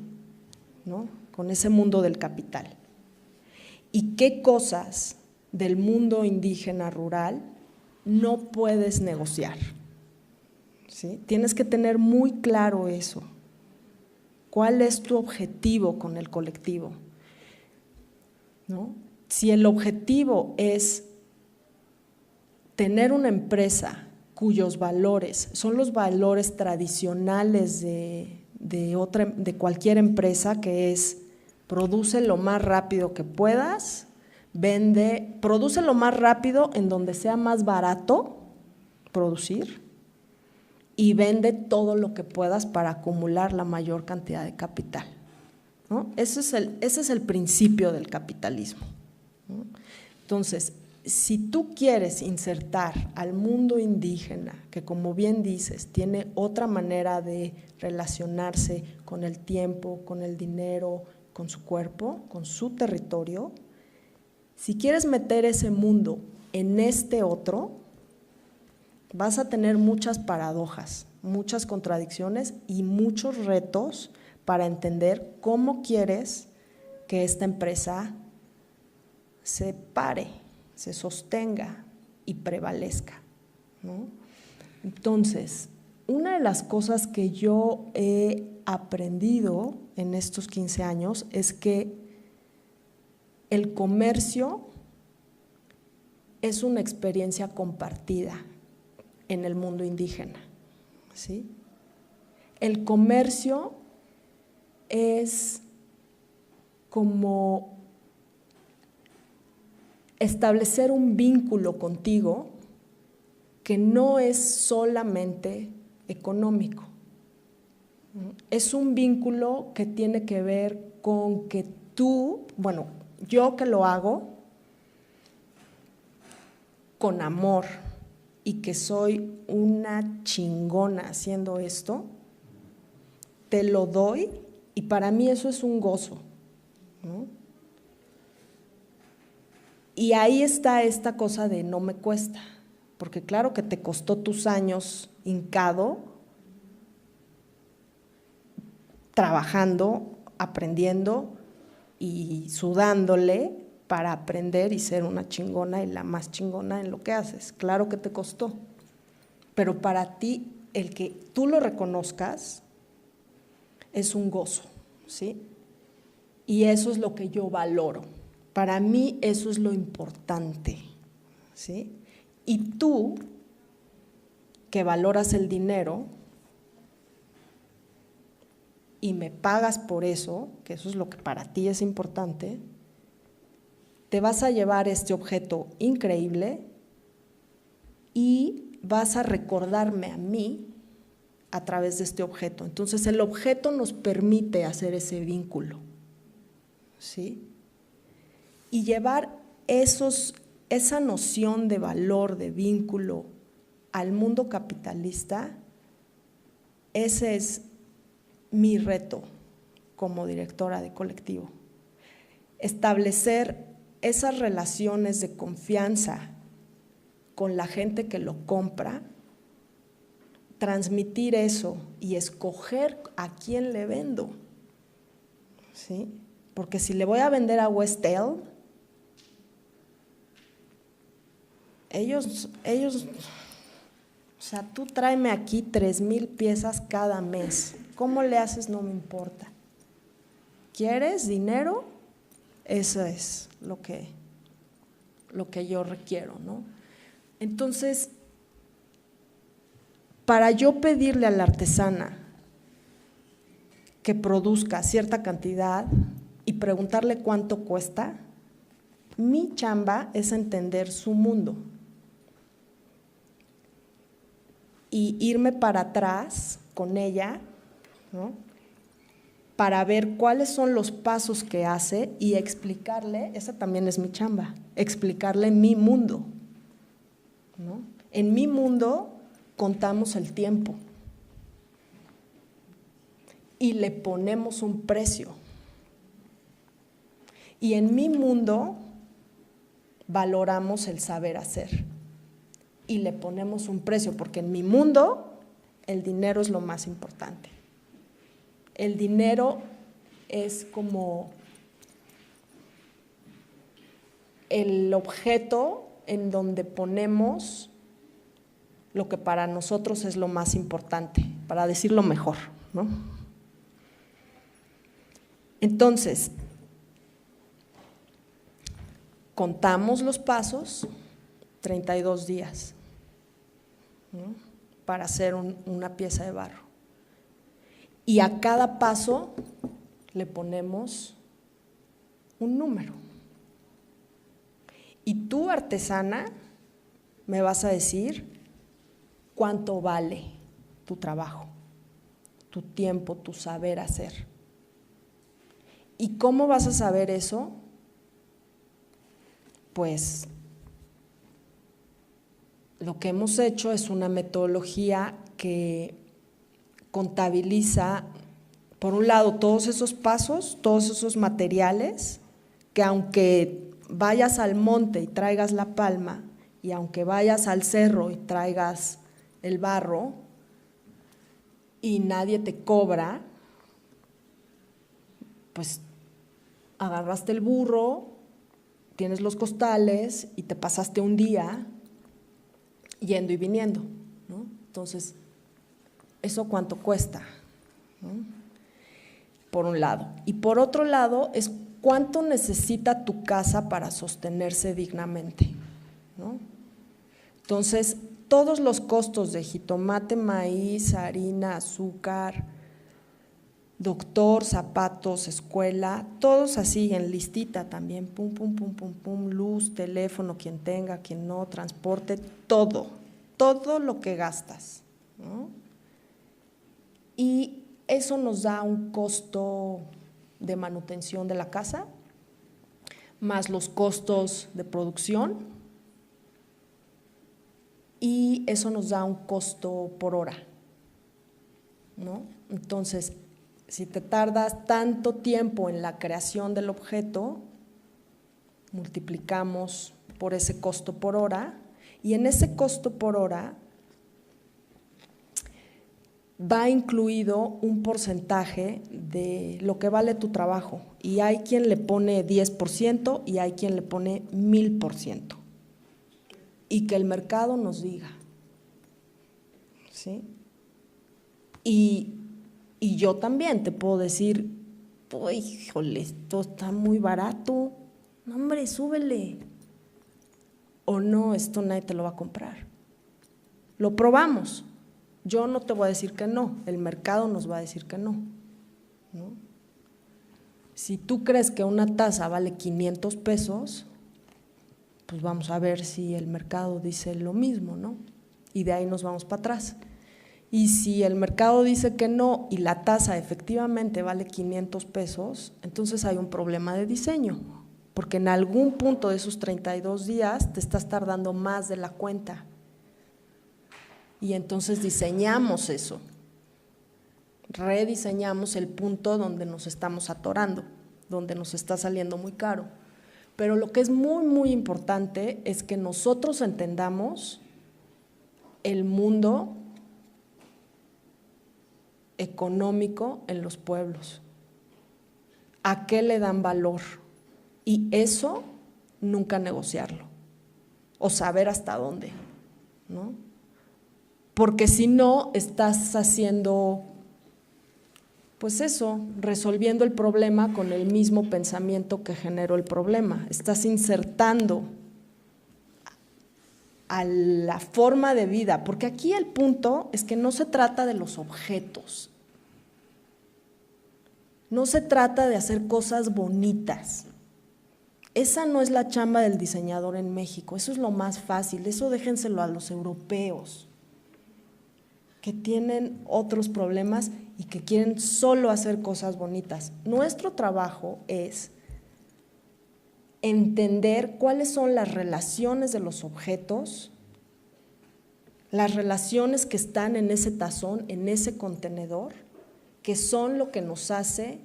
¿no? Con ese mundo del capital. Y qué cosas del mundo indígena rural no puedes negociar, ¿sí? Tienes que tener muy claro eso. ¿Cuál es tu objetivo con el colectivo? ¿No? Si el objetivo es tener una empresa cuyos valores son los valores tradicionales de cualquier empresa, que es produce lo más rápido que puedas, produce lo más rápido en donde sea más barato producir y vende todo lo que puedas para acumular la mayor cantidad de capital, ¿no? Ese es el principio del capitalismo, ¿no? Entonces, si tú quieres insertar al mundo indígena, que como bien dices, tiene otra manera de relacionarse con el tiempo, con el dinero, con su cuerpo, con su territorio, si quieres meter ese mundo en este otro, vas a tener muchas paradojas, muchas contradicciones y muchos retos para entender cómo quieres que esta empresa se pare, se sostenga y prevalezca, ¿no? Entonces, una de las cosas que yo he aprendido en estos 15 años es que el comercio es una experiencia compartida en el mundo indígena, ¿sí? El comercio es como establecer un vínculo contigo que no es solamente económico. Es un vínculo que tiene que ver con que tú, bueno, yo que lo hago con amor y que soy una chingona haciendo esto, te lo doy y para mí eso es un gozo, ¿no? Y ahí está esta cosa de no me cuesta, porque claro que te costó tus años hincado, trabajando, aprendiendo y sudándole para aprender y ser una chingona y la más chingona en lo que haces. Claro que te costó, pero para ti el que tú lo reconozcas es un gozo, ¿sí? Y eso es lo que yo valoro. Para mí eso es lo importante, ¿sí? Y tú, que valoras el dinero y me pagas por eso, que eso es lo que para ti es importante, te vas a llevar este objeto increíble y vas a recordarme a mí a través de este objeto. Entonces el objeto nos permite hacer ese vínculo, ¿sí? Y llevar esa noción de valor, de vínculo al mundo capitalista, ese es mi reto como directora de colectivo. Establecer esas relaciones de confianza con la gente que lo compra, transmitir eso y escoger a quién le vendo, ¿sí? Porque si le voy a vender a West-El, ellos, o sea, tú tráeme aquí 3,000 piezas cada mes. ¿Cómo le haces? No me importa. ¿Quieres dinero? Eso es lo que yo requiero, ¿no? Entonces, para yo pedirle a la artesana que produzca cierta cantidad y preguntarle cuánto cuesta, mi chamba es entender su mundo y irme para atrás con ella, ¿no? Para ver cuáles son los pasos que hace y explicarle, esa también es mi chamba, explicarle mi mundo, ¿no? En mi mundo contamos el tiempo y le ponemos un precio. Y en mi mundo valoramos el saber hacer y le ponemos un precio, porque en mi mundo el dinero es lo más importante. El dinero es como el objeto en donde ponemos lo que para nosotros es lo más importante, para decirlo mejor, ¿no? Entonces, contamos los pasos, 32 días, ¿no? Para hacer una pieza de barro. Y a cada paso le ponemos un número. Y tú, artesana, me vas a decir cuánto vale tu trabajo, tu tiempo, tu saber hacer. ¿Y cómo vas a saber eso? Pues lo que hemos hecho es una metodología que contabiliza, por un lado, todos esos pasos, todos esos materiales, que aunque vayas al monte y traigas la palma, y aunque vayas al cerro y traigas el barro, y nadie te cobra, pues agarraste el burro, tienes los costales y te pasaste un día yendo y viniendo, ¿no? Entonces, ¿eso cuánto cuesta? ¿No? Por un lado. Y por otro lado, es cuánto necesita tu casa para sostenerse dignamente, ¿no? Entonces, todos los costos de jitomate, maíz, harina, azúcar, doctor, zapatos, escuela, todos así en listita también, pum, pum, pum, pum, pum, luz, teléfono, quien tenga, quien no, transporte, todo lo que gastas, ¿no? Y eso nos da un costo de manutención de la casa, más los costos de producción, y eso nos da un costo por hora, ¿no? Entonces, si te tardas tanto tiempo en la creación del objeto, multiplicamos por ese costo por hora, y en ese costo por hora va incluido un porcentaje de lo que vale tu trabajo, y hay quien le pone 10% y hay quien le pone 1000%, y que el mercado nos diga, ¿sí? Y yo también te puedo decir, pues, híjole, esto está muy barato, no, hombre, súbele, o no, esto nadie te lo va a comprar. Lo probamos. Yo no te voy a decir que no, el mercado nos va a decir que no. ¿no? Si tú crees que una taza vale 500 pesos, pues vamos a ver si el mercado dice lo mismo, ¿no? Y de ahí nos vamos para atrás. Y si el mercado dice que no y la tasa efectivamente vale 500 pesos, entonces hay un problema de diseño, porque en algún punto de esos 32 días te estás tardando más de la cuenta. Y entonces diseñamos eso, rediseñamos el punto donde nos estamos atorando, donde nos está saliendo muy caro. Pero lo que es muy, muy importante es que nosotros entendamos el mundo económico en los pueblos, a qué le dan valor, y eso nunca negociarlo, o saber hasta dónde, ¿no? Porque si no, estás haciendo, pues eso, resolviendo el problema con el mismo pensamiento que generó el problema. Estás insertando a la forma de vida, porque aquí el punto es que no se trata de los objetos, no se trata de hacer cosas bonitas. Esa no es la chamba del diseñador en México, eso es lo más fácil, eso déjenselo a los europeos, que tienen otros problemas y que quieren solo hacer cosas bonitas. Nuestro trabajo es entender cuáles son las relaciones de los objetos, las relaciones que están en ese tazón, en ese contenedor, que son lo que nos hace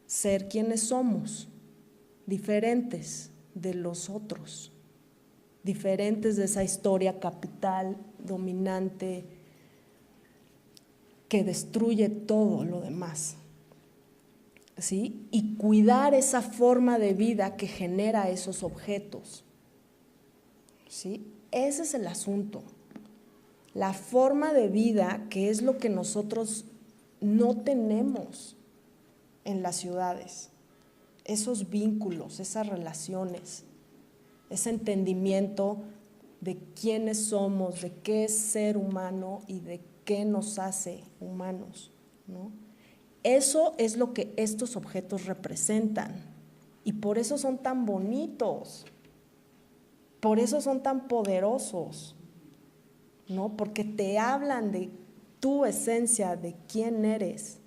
ser quienes somos, diferentes de los otros, diferentes de esa historia capital, dominante, que destruye todo lo demás, ¿sí? Y cuidar esa forma de vida que genera esos objetos, ¿sí? Ese es el asunto. La forma de vida, que es lo que nosotros no tenemos en las ciudades, esos vínculos, esas relaciones, ese entendimiento de quiénes somos, de qué es ser humano y de qué nos hace humanos, ¿no? Eso es lo que estos objetos representan y por eso son tan bonitos, por eso son tan poderosos, ¿no? Porque te hablan de tu esencia, de quién eres,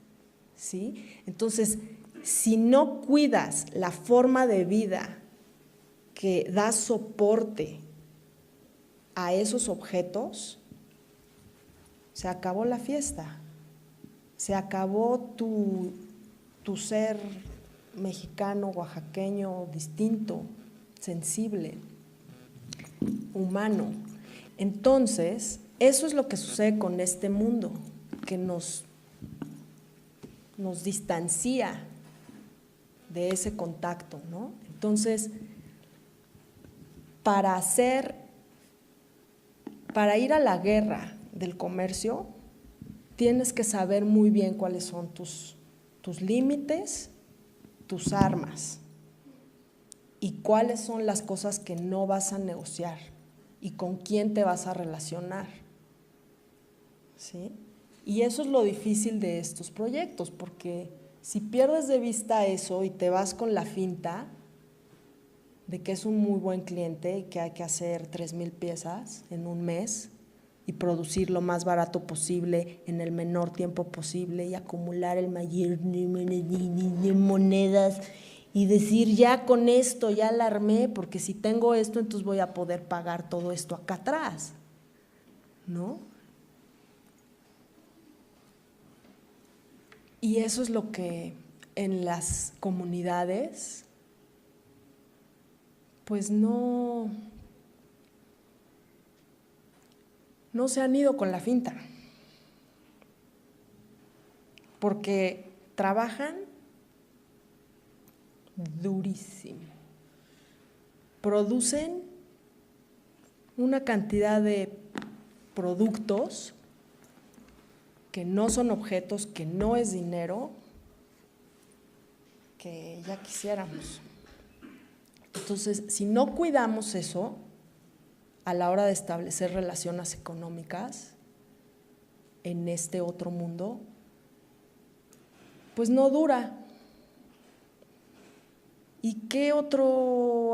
¿sí? Entonces, si no cuidas la forma de vida que da soporte a esos objetos, se acabó la fiesta, se acabó tu ser mexicano, oaxaqueño, distinto, sensible, humano. Entonces, eso es lo que sucede con este mundo, que nos distancia de ese contacto, ¿no? Entonces, para ir a la guerra del comercio, tienes que saber muy bien cuáles son tus límites, tus armas, y cuáles son las cosas que no vas a negociar y con quién te vas a relacionar, ¿sí? Y eso es lo difícil de estos proyectos, porque si pierdes de vista eso y te vas con la finta de que es un muy buen cliente y que hay que hacer 3,000 piezas en un mes y producir lo más barato posible en el menor tiempo posible y acumular el mayor número de monedas y decir, ya con esto ya la armé, porque si tengo esto entonces voy a poder pagar todo esto acá atrás, ¿no? Y eso es lo que en las comunidades pues no se han ido con la finta, porque trabajan durísimo, producen una cantidad de productos que no son objetos, que no es dinero, que ya quisiéramos. Entonces, si no cuidamos eso a la hora de establecer relaciones económicas en este otro mundo, pues no dura. ¿Y qué otra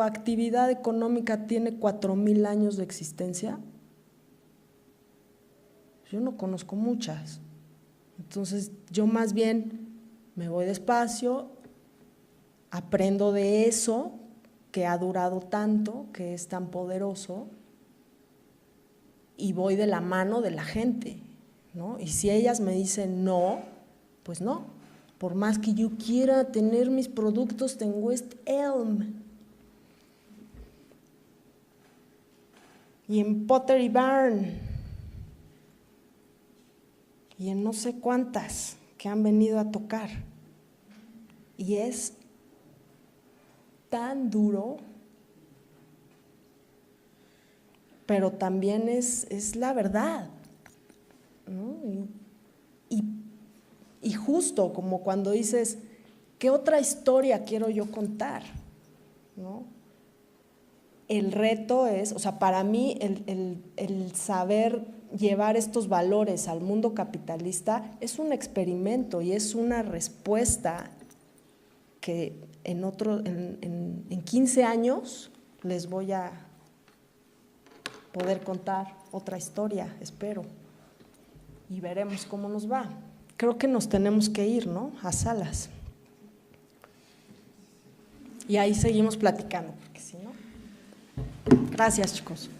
actividad económica tiene 4,000 años de existencia? Yo no conozco muchas. Entonces, yo más bien me voy despacio, aprendo de eso que ha durado tanto, que es tan poderoso, y voy de la mano de la gente, ¿no? Y si ellas me dicen no, pues no. Por más que yo quiera tener mis productos en West Elm y en Pottery Barn y en no sé cuántas que han venido a tocar, y es tan duro, pero también es la verdad, ¿no? Y justo como cuando dices, ¿qué otra historia quiero yo contar? ¿No? El reto es, o sea, para mí el saber llevar estos valores al mundo capitalista es un experimento y es una respuesta que en 15 años les voy a poder contar otra historia, espero, y veremos cómo nos va. Creo que nos tenemos que ir, ¿no?, a Salas. Y ahí seguimos platicando, porque si no… Gracias, chicos.